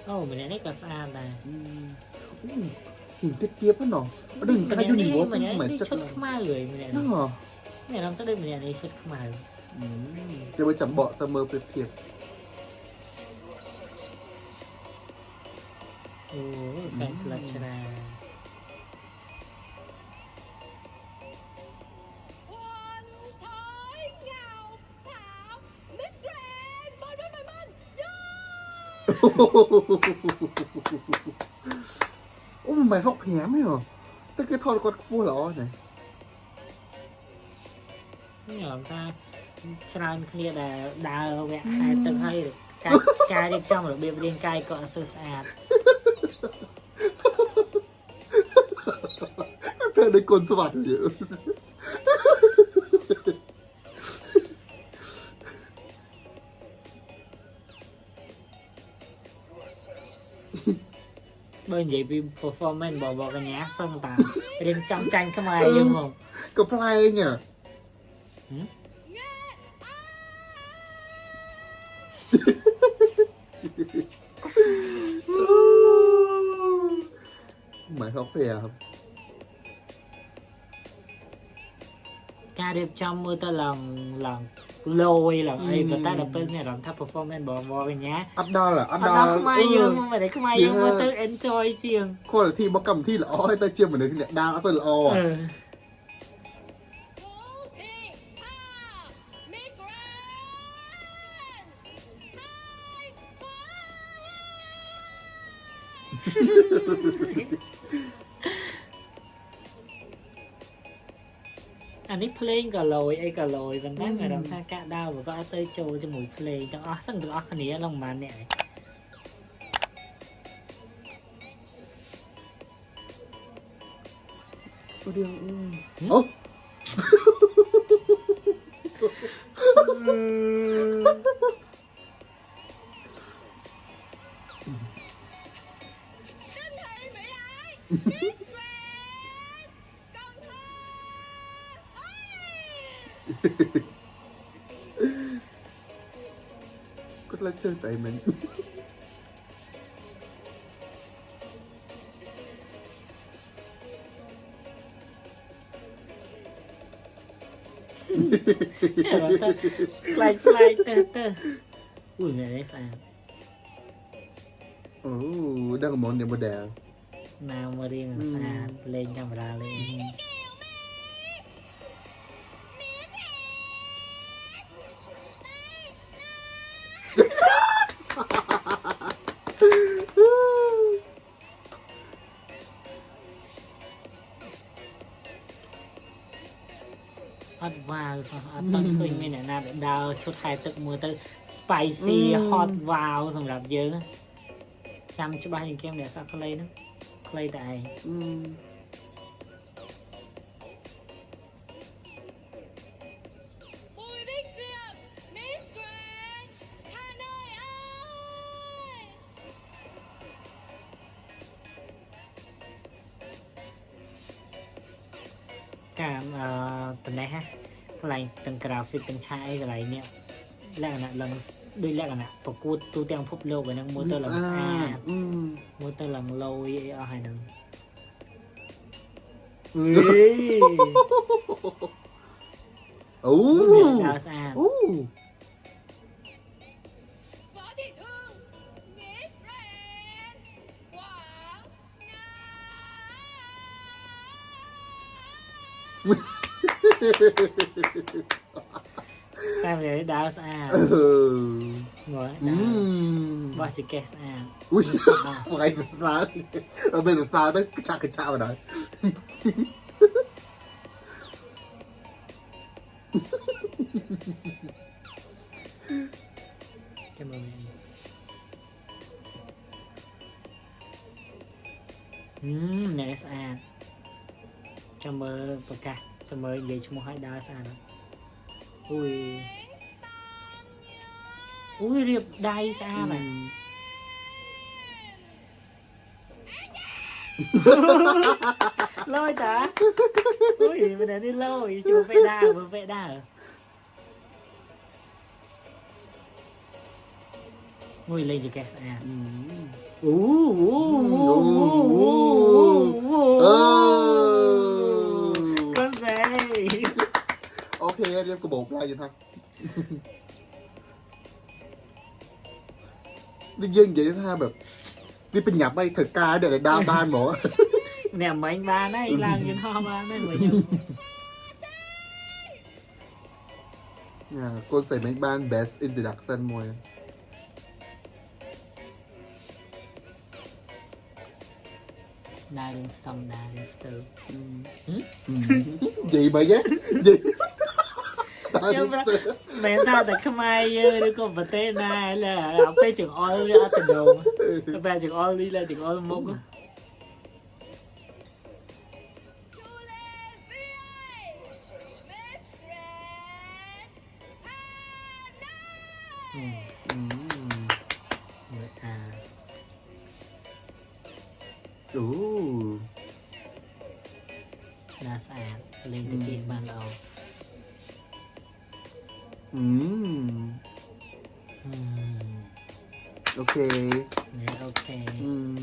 អូម្នាក់នេះក៏ស្អាតដែរ หินទៀបៗហ្នឹងដឹងតែយូនីវ៉សមិនចិត្ត ឈុតខ្មៅហើយម្នាក់ ហ្នឹង នេះអ្នករំទៅដូចម្នាក់នេះឈុតខ្មៅ ចាំមើលចាំបកទៅមើលប្រៀបធៀប អូ fan club ច្រើន Huân Thái Ngọc Thảo Miss Grand Bồi Bồi Bồi Bồiអូមិនមែន65ទេហ៎តែគេថតគាត់ខ្ពស់ល្អណាស់ ខ្ញុំថាច្រើនគ្នាដែលដើរវគ្គហែលទឹកហើយការរៀបចំរបៀបរាងកាយក៏អត់សូវស្អាត ធ្វើដូចកូនស្វាត់យើ bởi vậy vì performance bỏ cái nhá xong ta lên trong tranh cái mày dương không ก็เพลงอ่ะ หมายเขาเพลียครับ ca đẹp trong mưa ta lòng lôi lòng ấy và ta đập bên này lòng tháp performance bỏ cái nhá อัดดอลอ่ะอัดดอ đó ล không ai dương không phải đấy không ai dương mà tôi enjoy chiêng คนละที่บอกกำที่ละอ้อยแต่เจียมเหมือนเนี่ยดาวอัลละอ้อ ừ. อันนี้เพลงก็ลอยไอ้ก็ลอยมันได้มาดำท่ากะดาวแล้วก็เอาเซยโจจมูกเพลงต้องอ๋อสั่งถึงอ๋อคันนี้ลงมาเนี่ย ก็เรื่องโอ้ ก็เลยเจอใจมัน play tơ ui mẹ đấy sao โอ้ดังมอนเนี่ยโมเดล nào mà riêng sao lên camera lên ฮอตวาวต้องเคยมีเนี่ยนะดาวชุดไทยตึกมือตึกสไปซี่ฮอตวาวสำหรับเยอะจำชุดบ้านอย่างเกมเนี่ยสักเลยนะเคยแต่ Bùi Bích Diệp Miss Grand Hà Nội ơi การตอนไหนฮะอะไรตึงกราฟิกตึงใช้อะไรเนี่ยแรกนะเราด้วยแรกนะประกูตูเตียงพบโลกไปนั่งมอเตอร์หลังสะอาดมอเตอร์หลังลอยเอาให้นั่งเฮ้ย โอ้ ดาวสะอาด โอ้ Võ Thị Thương Miss Grand Quảng Nam แต่เดี๋ยวดาวสะอาด เออ หัว อื ดาว ม ว่าจะแกสะอาด อุ้ยไงสาวเราเป็นสาวต้องกระชากกระชากมาหน่อย จะมาเนี่ยสะอาดจะมาประกาศจะมาใหญ่ชั่วโมงให้ดาวสะอาดอุ้ยอุ้ยเรียบได้สะอาดอ่ะลอยตาอุ้ยมันไหนนี่ลอยชูไปได้มันไปได้อุ้ยเลยจะแกสะอาดโอ้โหก็ใส่ โอเคเรียบกระบอกได้ยังฮะนี่ยังvậyถ้าแบบนี่เป็นหยับไปเถิดกาเดี๋ยวดาวบ้านหมอ nè mấy anh ba đấy làm nhìn ho ba đấy mấy nhưng คนใส่แมงบ้าน best introduction มวย đa lên xong đa lên từ gì mà chứ gì chứ mẹ ta tại không ai đứa con vật tê này là học phê trường oi ra từ đầu về trường oi đi là trường oi mông á Chu Lê Phi ơi Miss Grand Hà Nội người à โอ้ น่าสะอาดเล่นตะเกียบบ้านเรา อืม อืม โอเค เนี่ยโอเค อืม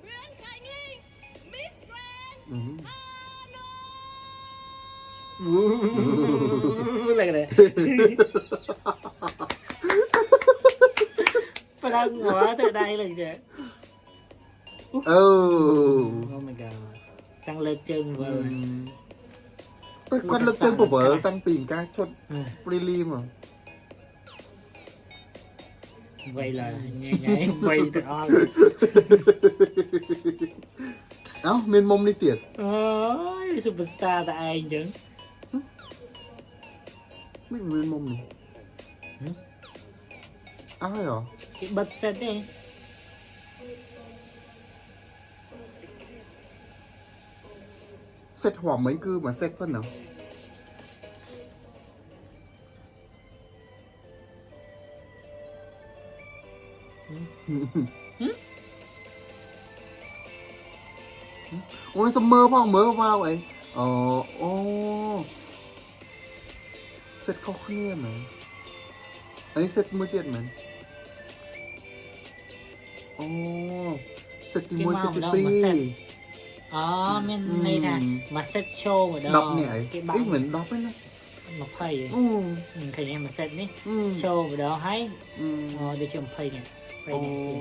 Nguyễn Khánh Linh Miss Grand อืม อะไรกันเนี่ยฝรั่งหัวเธอได้เลยจ้ะ โอ้ Oh my god จังเลิกจึงเว้ย แต่ควันเลิกเจอผมเหรอตั้งปีนกาชด Ừ. ฟรีลีมอ่ะ Vậy là nhảy nhảy vậy từ on เอ้าเมนมอมนี่เตียด ôi superstar tại anh chứ ไม่เมนมอมนี่ หึ อ้าวเหรอ cái bật set đi เสร็จหอมไหมคือมาเซ็กซ์เหรอ โอ้ยสมเมอร์พ่อเมอร์ว้าวไอ้อ๋อโอ้เสร็จเขาเครียดไหมอันนี้เสร็จมือเตียดไหมโอ้เสร็จกี่มวยเสร็จกี่ปี อ๋อ Ừ. mình đây nè mà set show ở ดอก đó เนี่ยไอ้ cái เอ้ย bảng เหมือนดอกไหมนะ mà phây อืม thầy em mà set đi อืม show ở đó hay อืม để chồng phây nè phây nè chị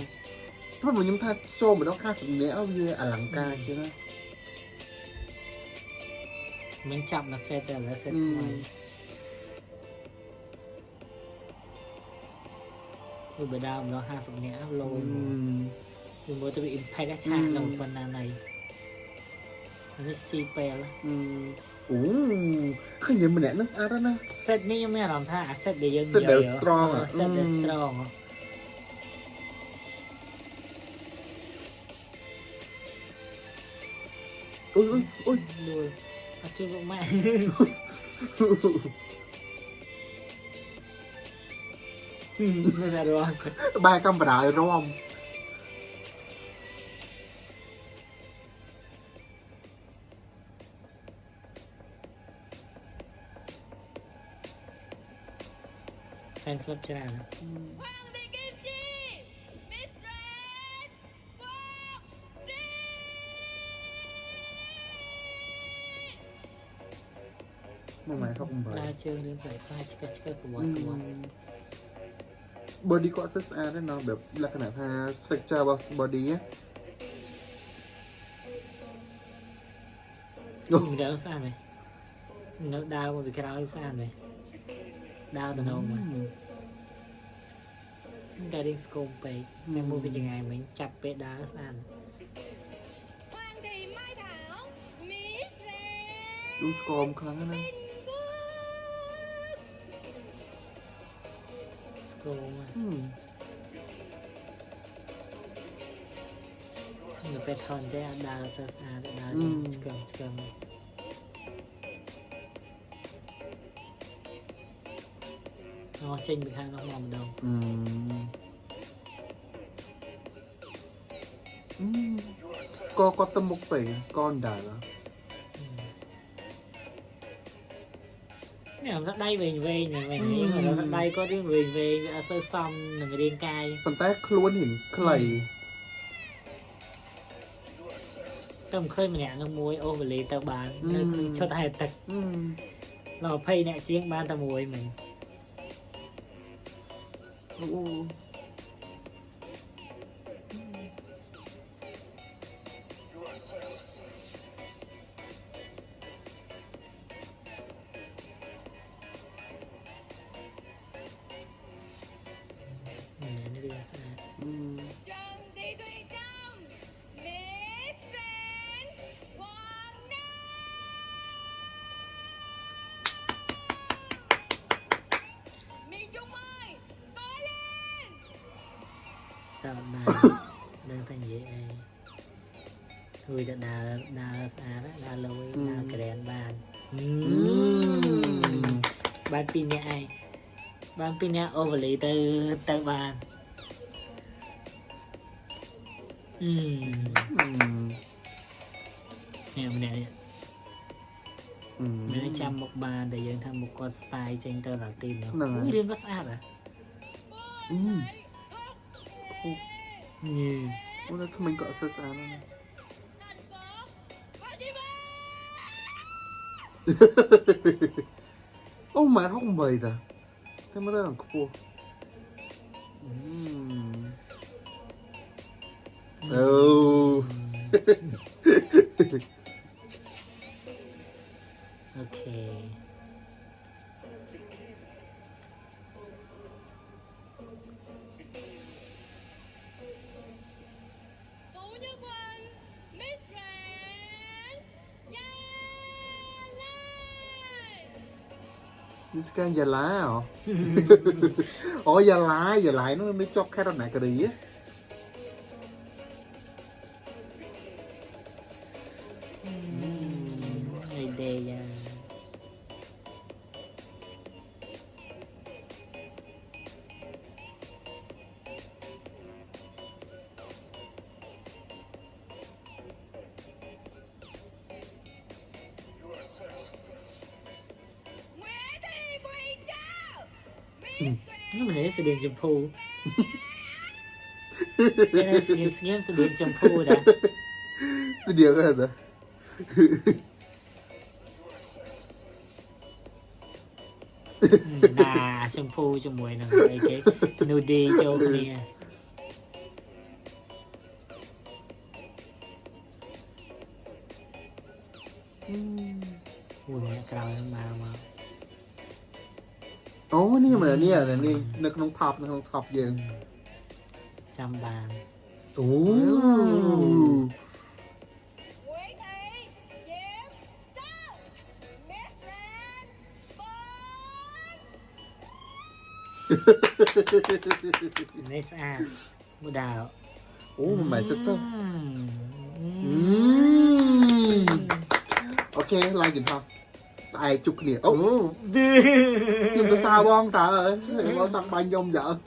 ถ้าผมยิ้มท่าโชว์เหมือนต้อง50เนี้ยเอาเยอลังการใช่ไหม mình chậm mà set rồi là set Ừ. ngoài rồi bữa đào nó 50 nè อื lôi ม คือมันจะมี impact และชาลงคนนั้นในมันไม่ซีเปล อืมโอ้ขึ้นเยอะเหมือนเนี่ยนักอาร์ตนะ เซตนี้ยังไม่ลองท่าเซตเดียวยัง เซตแบบ strong อ่ะ เซตเดียว strong อ่ะอุ้ยอุ้ยอุ้ย ดูเอาช่วยลูกแม่ไม่ได้หรอก บายกำปราร้อม แฟนคลับชนะนะ Hoàng Thị Kim Chi Miss Grand Quốc đi มาหมายเขาอุ้มไป น่าเจอเรื่องใส่ผ้าชิคกกบวกบ บอดี้ก็เซสอาร์แน่นอนแบบลักษณะทาสเตรคเจอร์บอดี้อะ mình đỡ sao mày nó đau mà bị cái đau sao mày đau từ đâu mà cái đi scom pe nhưng mua cái ngày mình chặt pe đá sao Hoàng Thị Mai Thảo Miss Grand ดูสกอมครั้งนั้นนะ scom mà อืม nó pe thon chứ đau sao sao đau scom nó chênh bị khang nó mỏng đầu อืมอืมก็ตะมุกไปก้อนด่าแล้ว เนี่ยมันได้về về này mình nghĩ mà nó đây có đứa về sơ xong là người điên cay ปันแต่คล้วนเห็นใคร tâm khơi mà nè nó muối ô về lấy tao bán nó cho ta tật อืม nó pay nè chiếc bán tao muối mình โอ้ nó điên sao อืม Trần Thị Thùy Trâm Miss Grand Quảng Nam Miền Trung ơi cố lên sao mà đơn thành vậy Uiจะดาสะอาดดาลอยดากระแดนบ้านบ้านปีนี้ไอบ้านปีนี้โอเวอร์เลยเตอบ้านเนี่ยมันเนี่ยไม่ได้จำmột bànแต่ยังทำmột con style trên tờ lạc tinเนาะเรื่องก็สะอาดอ่ะนี่ โอ้แล้วทำไมเกาะสะอาดนะ โอ้หมาท้องใบแต่ทำไมได้หลังครัวเออ โอเค Phụ Như Quỳnh Miss Grand Gia Lai นี่สแกนยาลาเหรอ อ๋อยาลายnó mới chọc khai đó này cái gì á ไอเดีย Nguyễn Thị Quỳnh Châu Miss นี่มันเลยแสดงชมพูนี่นะเสียงแสดงชมพูนะ cái điều cái gì หน้าชมพูจมูกหนังไอ้เจ๊นูดีโจกเนี่ยอุ้ยกราวมา โอ้นี่มันเนี่ยนี่นึกน้องท็อปเยอะ จำบาง โอ้ Nguyễn Thị Diễm Châu Miss Grand ไม่สะอาดบูดาว โอ้มันหมายจะเศร้าโอเคไล่กินท็อปใส่จุกเนี่ยโอ้ ดื nhưng tôi sao bong trời ơi con sắp banh dông vợ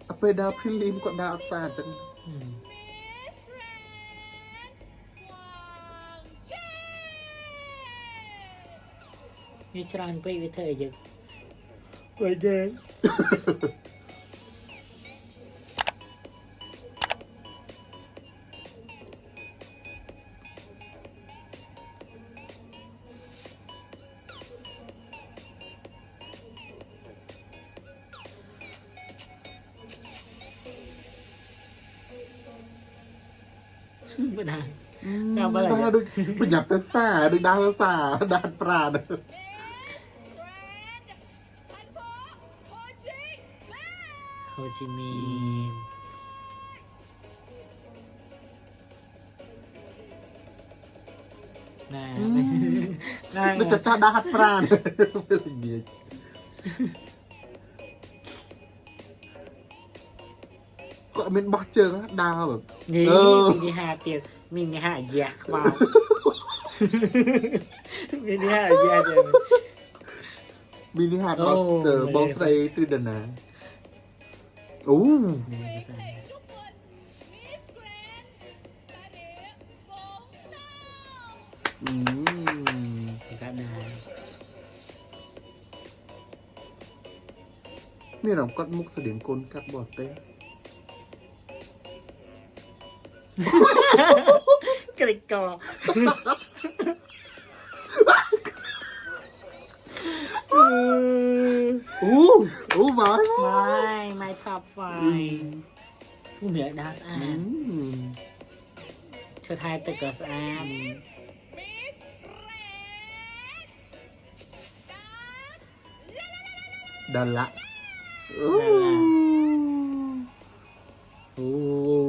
Apeda Philip còn đào xa chân Miss Grand Hoàng Chi นี่ชรานไปวิเธอยังไปเดิน ไม่ได้ Đào bao giờ đào được mình nhập tới xa được đào tới xa đàn pra được Grand thành phố Hồ Chí Minh โฮจิมินห์น่าน่า nó cho đàn pra được gì gọi mình bọt trường đàoแบบ นี่ เออ มินิฮาเตียมินิฮาแยกว้าว มินิฮาแยกเลย mini hạt Ồ, bọt từ mày bóng đẹp. xây từ đần à ú นี่ก็ใส่ Thị Trúc Quỳnh Miss Grand Bà Địa Vũng Tàu ก็ได้ นี่เราก็มุกเสียงกลกัดบอดเต้ กริกกออู้ ú mà ไม่ชอบไฟผู้เหนือดาวสะอาดเชื้อไทยตึกก็สะอาด Miss Grand đần lạ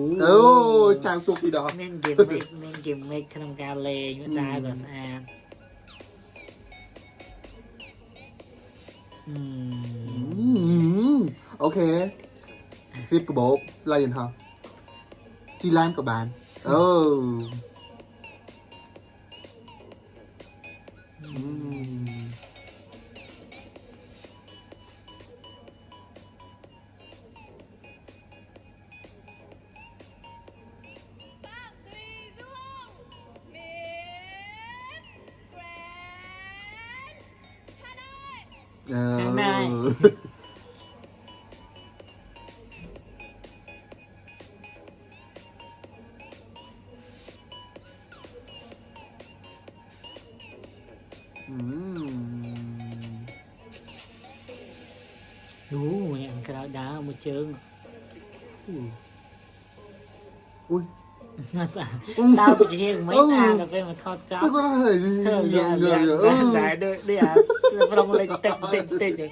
ô chào tục đi đó เล่นเกมเมกขนมการเลงดาวก็สะอาด อืม โอเครีบกระบอกไล่ยันทอจีร้านกับบานเออเอออืม ดูเนี่ยกระดาษมือเจิง อุ้ย น่าจะดาวไปเที่ยงไม่ทราบกับเป็นมาทอดจ้า tôi có thể เธอเรียน nhờ ได้ nhờ ด้วยอ่ะเราเลยเต็มอยู่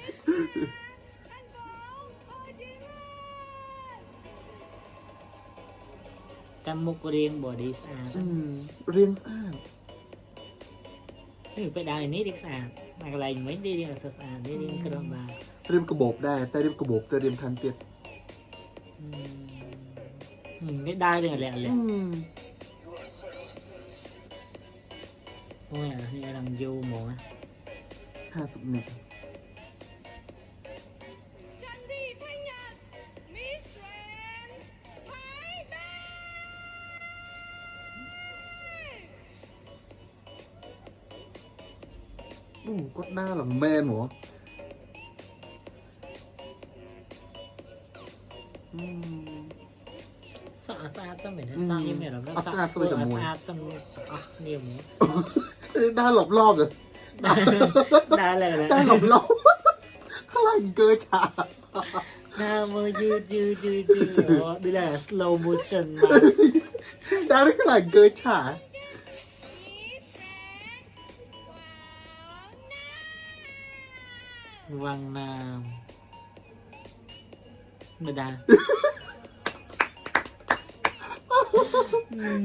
แต่มุกเรียงบอดี้สะอาด riêng sao นี่ไปดาวอันนี้ดิสะอาดอะไรไม่ได้เรียงสะอาดได้เรียงกระบา riêng cái bột đây tay riêng cái bột tay riêng thành tiệt ไม่ได้เลยแหละเลยโอ้ยนี่กำลังยูหมอ 50 nè จันดีthanh nhật Miss Grand Thái Bình có đa là men hảสะอาดสมัยนั้นสะอาดยังไงเราก็สะอาดสมัยเนี่ยหมู đa lọc lop rồi ได้เลยนะ đa lọc lop khá là cơ chả หน้ามือยืดดูแล slow motion มา đa đấy khá là cơ chả Miss Grand วังน้ำไม่ได้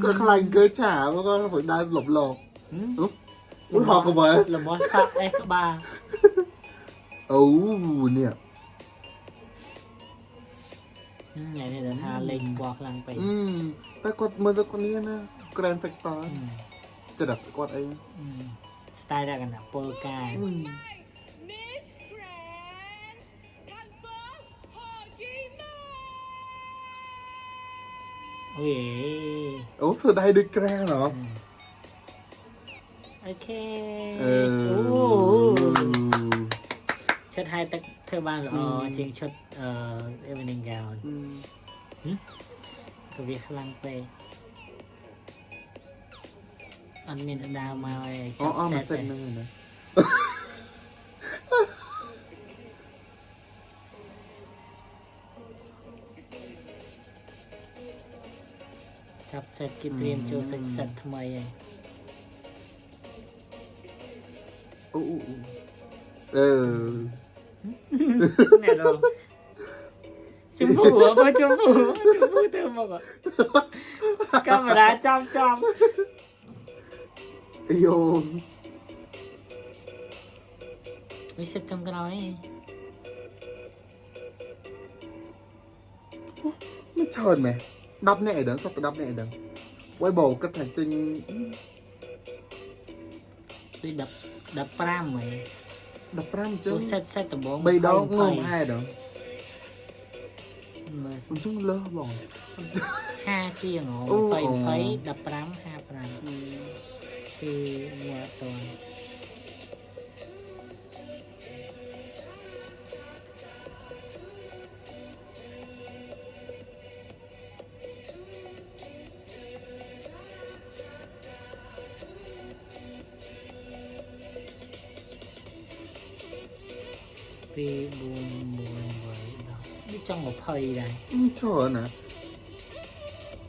còn khá là cơ chả mà con phải đa lọc lop ui họ không phải หรือมอสักไอ้ขบ้า nè อย่างนี้เดี๋ยวทาเล็งบอกลังไป ta con mơ ta con nia na grand factor จะดับกอดเอง สไตล์เดียวกันนะโปรกา Miss Grand thành phố Hồ Chí Minh โอ้ย โอ้เธอได้ด้วยแกล้งเหรอ โอเค เออ ชุดไฮแต่เธอบ้านหรอจริงชุดเอเวนิงกาวก็วิ่งลังไปอันมีดาวมาไอ้ อ๋ จั อบ มา เซ เส้น ต นึงนะ จับเซตกิเตรียมโจเซตทำไมไอ้ โอ้เออ เนี่ยเราชมพูอ่ะชมพูเธอบอกอ่ะกล้องร้านจำ โย ไม่เสร็จจำกันเอาไอ้ ไม่เชิญไหมดับแน่เด้อสักดับแน่เด้อไว้บอกก็ถ่ายจริง คือดับปรามไว้ ดับแป้งจึ ตั ง วเซตตะบง ใบดองงงให้เด้อ มือ มันจึงเลอะบอก 5 เชียงอ๋อ โอ้ ไปดับปราม5 ปรามคือเนี่ยตัวปีบุญไว้ดอกนี่จังหวะเพยได้ เชิญนะ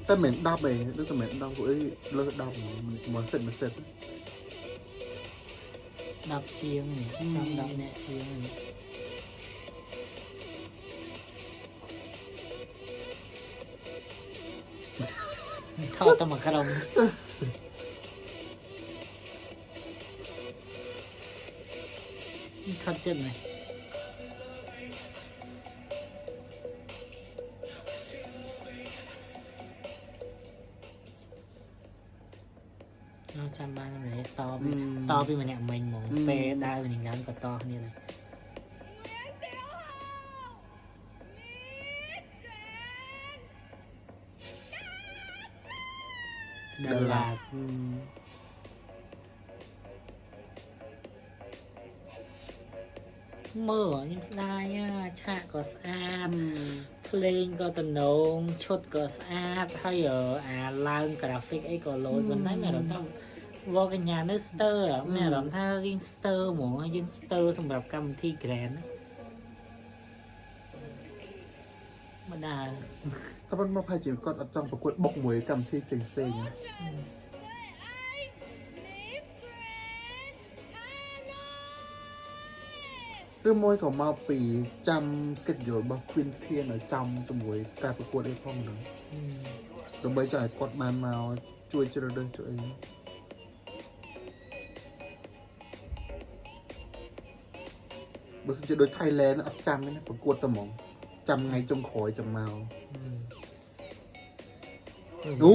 แต่เหม็นดับเองนึกแต่เหม็นดับกูเอ้ยเลอะดับมันเสร็จ ดับเชียงนี่จังดับเนี่ยเชียงนี่ทอดตะมักกะลมทอดเจ็บไหม nó chăm ba năm đấy to vì mình nhận mình muốn pe đai mình ngắn và to như này Đà Đà Lạt Lạt mơ nhưng sai á cha có sao Playing có tình nôn chốt có sát hay ở lang graphic ấy có lỗi vấn đấy mà nóต้องvô cái nhà nước stir à mẹ làm tha riêng stir một riêng stir สำหรับកម្មវិធី grand មិនដែរ ถ้ามันมาพายจีก่อนเอาจังประกวดบกมวยกำที่เซ็งๆ เรื่องมวยของมาปีจำสเก็ตโยนบอกควินเทียนหน่อยจำจมวยการประกวดไอ้พ่องหนึ่งจงใบจ่ายกดมันมาช่วยเจริญตัวเองบริษัทโดยไทยแลนด์อัดจำไหมนะประกวดตะหมองจำไงจงขอยจำเมาโอ้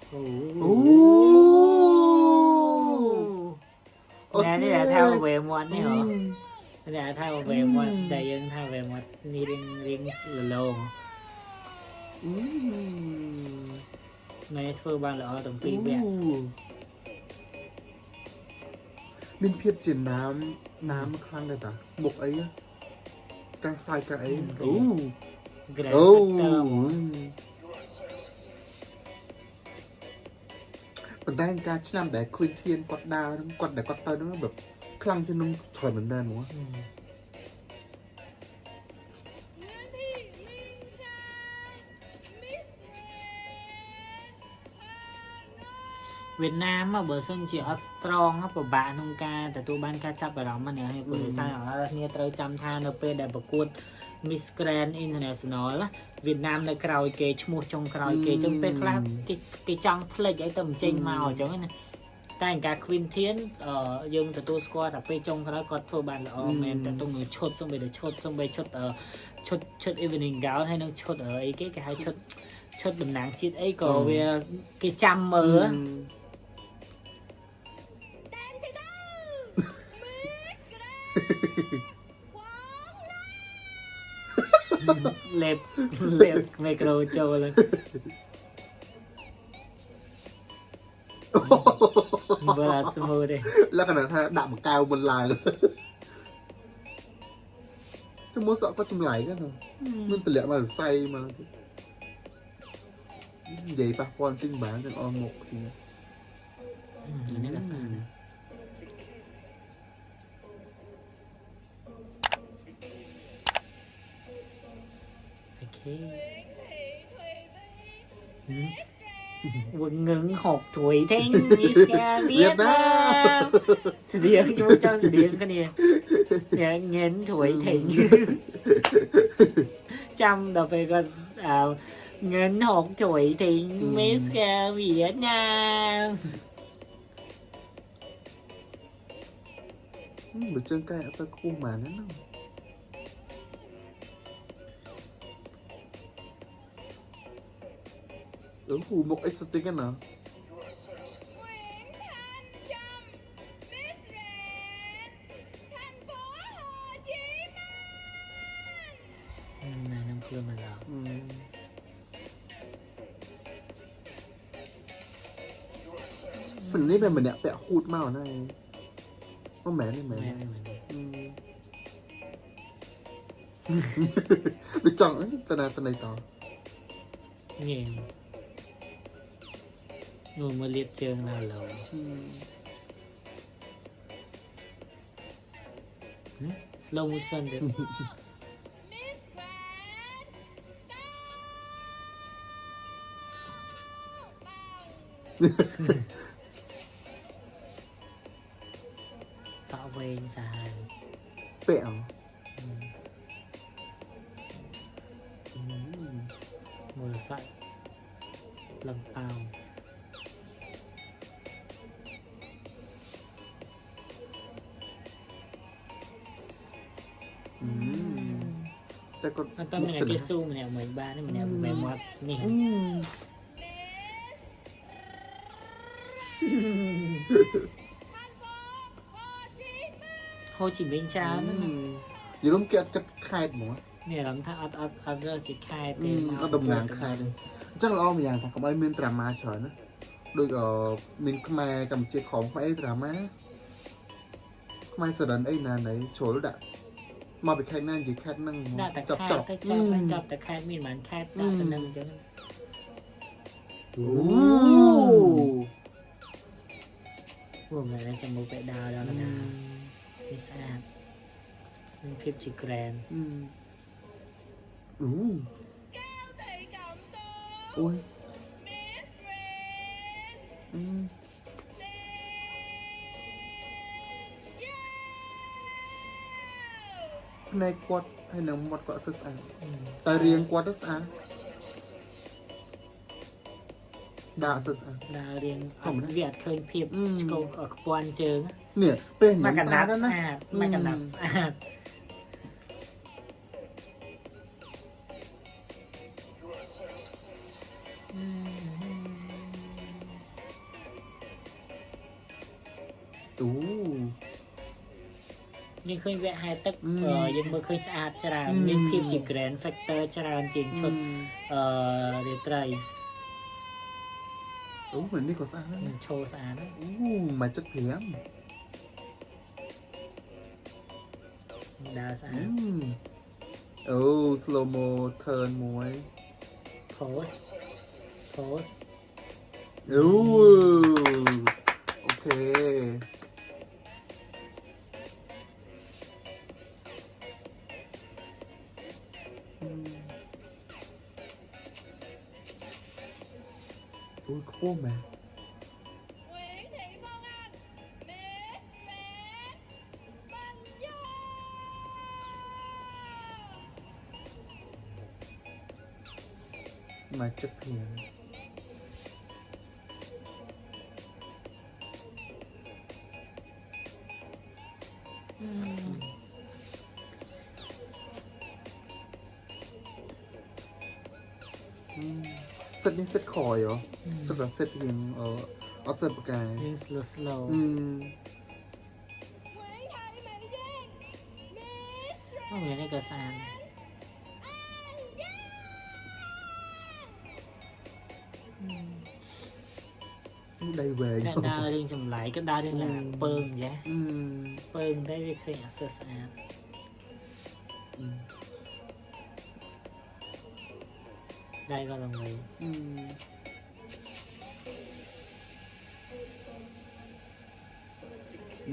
โหโอ้ nè đây là thao về một này hả đây là thao về một đại dương thao về một đi riêng lô này thưa ban là tổng ty vẹn មានភាពជាน้ำខ្លាំងដែរតាមុខអីកាំងសាយកាំងអីអូ Grand អូ ប៉ុន្តែការឆ្នាំដែលគ្វីនធៀនគាត់ដើរហ្នឹងគាត់ដែលគាត់ទៅហ្នឹងแบบខ្លាំងជាងនឹងច្រើនមែនតើហ្មង Việt Nam mà bữa sân chỉ strong á của bạn không caแต่ตัวบ้านcaจับไปแล้วมันเนี่ยให้คนใส่เนี่ยត្រូវចាំថានៅពេលដែលប្រកួត Miss Grand International việt Nam នៅក្រោយគេឈ្មោះចុងក្រោយគេចឹងពេលខ្លះគេចង់ផ្លេចឲ្យទៅមិនចេញមកអញ្ចឹងណាតែការ Queen ធានយើងទទួលស្គាល់ថាពេលចុងក្រោយគាត់ធ្វើបានល្អមែនតែទុំនឹងឈុតសំបីតែឈុតសំបីឈុត evening gown ហើយនឹងឈុតអីគេហៅឈុតតំណាងជាតិអីក៏វាគេចាំមើល lẹp micro cho lên vừa là smooth đi แล้วขนาดថាដាក់មកកៅមិនឡើងទៅមកសក់គាត់ចម្លែកហ្នឹងមានតម្លាក់មកសរសៃមកនិយាយប៉ះពាល់ទិញបានទាំងអស់មុខគ្នា នេះក៏ស្អាតដែរ Quần ngừng hột thủy thanh Việt Nam sự điện cho sự điện cái này nghến thủy thịnh trăm đợt về gần nghến hột thủy thịnh Miss Việt Nam បើជើងកែអត់ទៅខ្ពស់ហ្មងហ្នឹង hù một exotic á nè này năm xưa mà giờ mình này mình đẹp bẹ hụt màu này có mẹ này mẹ được chọn ấy tên này to nhìn ngồi mà liệt trường nào lầu slow motion được sợ về dài bẹo mưa sậy lần bao tao mình cái su mình nè 13 đấy mình nè về một nè Hồ Chí Minh chán Dù đúng kia cắt khai một nè lắm thà ở chỉ khai Ừ, có đồng nàng khai đi chắc là ôngอย่างของไอ้เมนตรามาเฉยนะโดยมินขมายกับเจ้าของไอ้ตรามาขมายแสดงไอ้นานไหนโฉลดะมาไปแค่นั่งยี่แค่นั่ง đã tại จับ khai จับ tới chọc phải chọc tại khai mình bán khai đã từ nâng chứ โอ้ gồm lại là trong một vệ đào đó là đi xa nên phim chỉ grand อืมโอ้โอ้ยอืมในกวดให้นำหมดกวดสะอาดแต่เรียงกวดสะอาดด่าสะอาด đào riêng Không đấy. Việt khơi phim câu ở quan trường เนี่ยเป็นเหมือ mà น cả สะอาด nát แล้วนะ sạch mà cả nát sạch Ồ. nhưng khơi vẽ hai tấc Ừ. nhưng mà khơi sạch chả Ừ. nhưng phim chỉ grand factor chả chính chốt để trai โอ้เหมือนนี่ก็สะอาดแล้วนะ show sạch đó โอ้มาจัดเพียง đào อื sạch มโอ้สโลโมเทิร์นมวย post โอ้โอเคอืมโอ้ยโค้งไหม Nguyễn Thị Vân Anh Miss Grand Bình Dương มาจัดเพียงเซตนี้เซตคอยเหรอเซตแบบเซตเพียงเอาเซตปากกาย riêng slow slow อืม Nguyễn Thị Mỹ Duyên Miss Grand không phải cái cờ sàn đây về cái đa riêng chùm lại cái đa riêng là pơn giá อืม pơn đấy khi ở sơ sàn อืม đây gọi là người อืม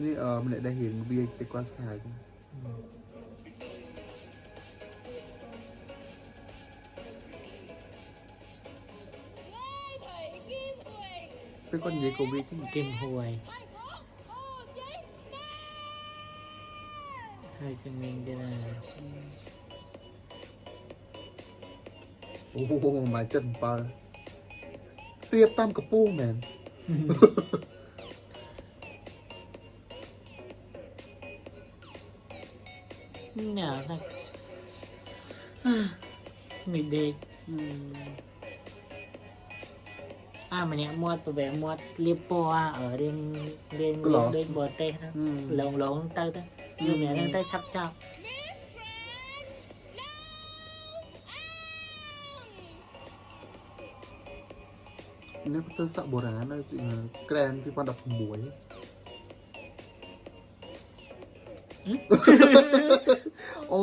นี่มันได้เห็นเบียร์ไปกว่าสาย Lê Thị Kim Huyền เป็นคนเยโกเบียที่ kim huồi Thành phố Hồ Chí Minh thôi xin mình đây là โอ้โหมาจันปาเรียบตามกระปูแมน nào thôi người đẹp อืม mà nè mua tụi bé mua liệp po ở riêng riêng Gloss. bên bờ tê đó อืม lồng lồng tơ đó nhưng mẹ đang tay chắp chắp Miss Grand Lâu An นี่เป็นสระโบราณนะจริงแกรนที่ปันดับหมวย โอ้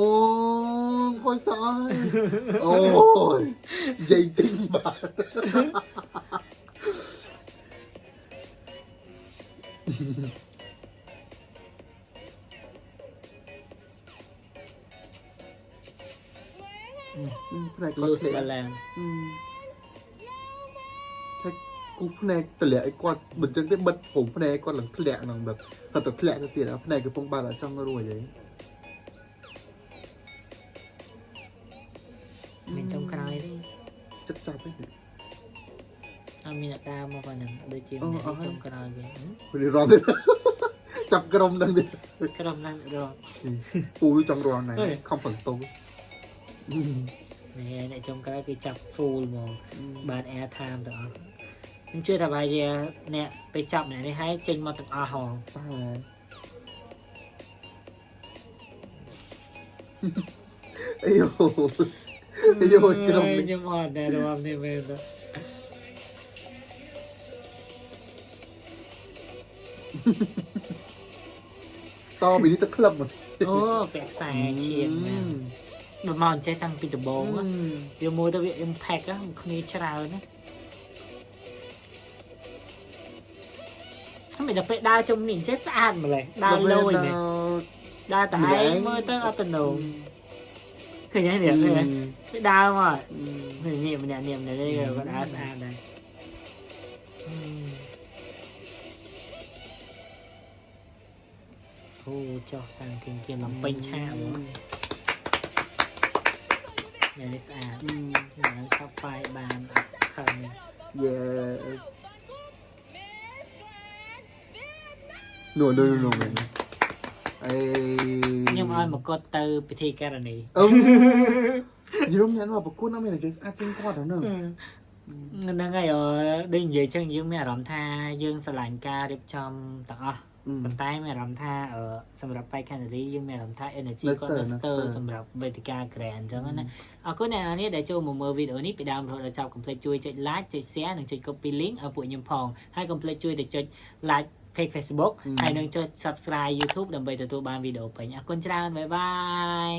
ยพ่อยซ้ายโอ้ยใจติ่งบาท ផ្នែកគាត់ Luz ធ្លាក់ Balan ហើយគូផ្នែកតម្លាក់ឲ្យគាត់មិនចឹងទេបិទព្រមផ្នែកគាត់ឡើងធ្លាក់ហ្នឹងแบบគាត់ទៅធ្លាក់ទៅទៀតផ្នែកកំពុងបើកអត់ចង់រួចហើយ mình trong cày đi ចិត្តចាប់ហ្នឹង mình đã đa một phần đôi chim Ờ, này ờ. trong cày kìa វារត់ទេ ចាប់ក្រុមហ្នឹងទេ cái đồng năng rồi ពូវាចង់រត់ណែ អើយ ខំបន្ទោ này này trong cày cái chập full mà bạn air time đó ខ្ញុំជឿថាបើជាអ្នកទៅចាប់អ្នកនេះហើយចេញមកទាំងអស់ហង អីយោអីយោក្រុមនេះ ខ្ញុំអត់ដែររួមនេះមែនទេ តពីនេះទៅក្លឹប អូពាក់ខ្សែឈៀនណាបើមកអញ្ចេះតាំងពីដំបូងវាមួយទៅវា impact គ្នាច្រើនណាถ้าไม่ได้ไปดาวจมหนิงเช็ดสะอาดมาเลยดาวโรยเนี่ยดาวแต่ไอ้เมื่อตั้งอัตโนคือยังไงเนี่ยคือไปดาวอ่ะเนี่ยมันเนี่ยได้เลยก็ดาวสะอาดเลยโอ้เจ้าต่างเก่งๆลำเป็นชาหัวเนี่ยสะอาดเนี่ยเข้าไฟบานคัน yes no ไอ้ ខ្ញុំឲ្យមកកត់ទៅពិធីការនី យល់ញ៉ាំមកប្រគួតអត់មានគេស្អាតជាងគាត់ហ្នឹង ហ្នឹងហើយដូចនិយាយចឹងយើងមានអារម្មណ៍ថាយើងស្រឡាញ់ការរៀបចំទាំងអស់ប៉ុន្តែមានអារម្មណ៍ថាសម្រាប់ Pai Canary យើងមានអារម្មណ៍ថា energy គាត់ទៅស្ទើរសម្រាប់វេទិកា grand អញ្ចឹងណាអរគុណអ្នកនរនេះដែលចូលមកមើលវីដេអូនេះពីដើមរហូតដល់ចប់ កុំភ្លេចជួយចុច like ចុច share និងចុច copy link ឲ្យពួកខ្ញុំផងហើយកុំភ្លេចជួយទៅចុច like page Facebook ហើយនឹងចុច subscribe YouTube ដើម្បីទទួលបានវីដេអូពេញអរគុណច្រើនបាយបាយ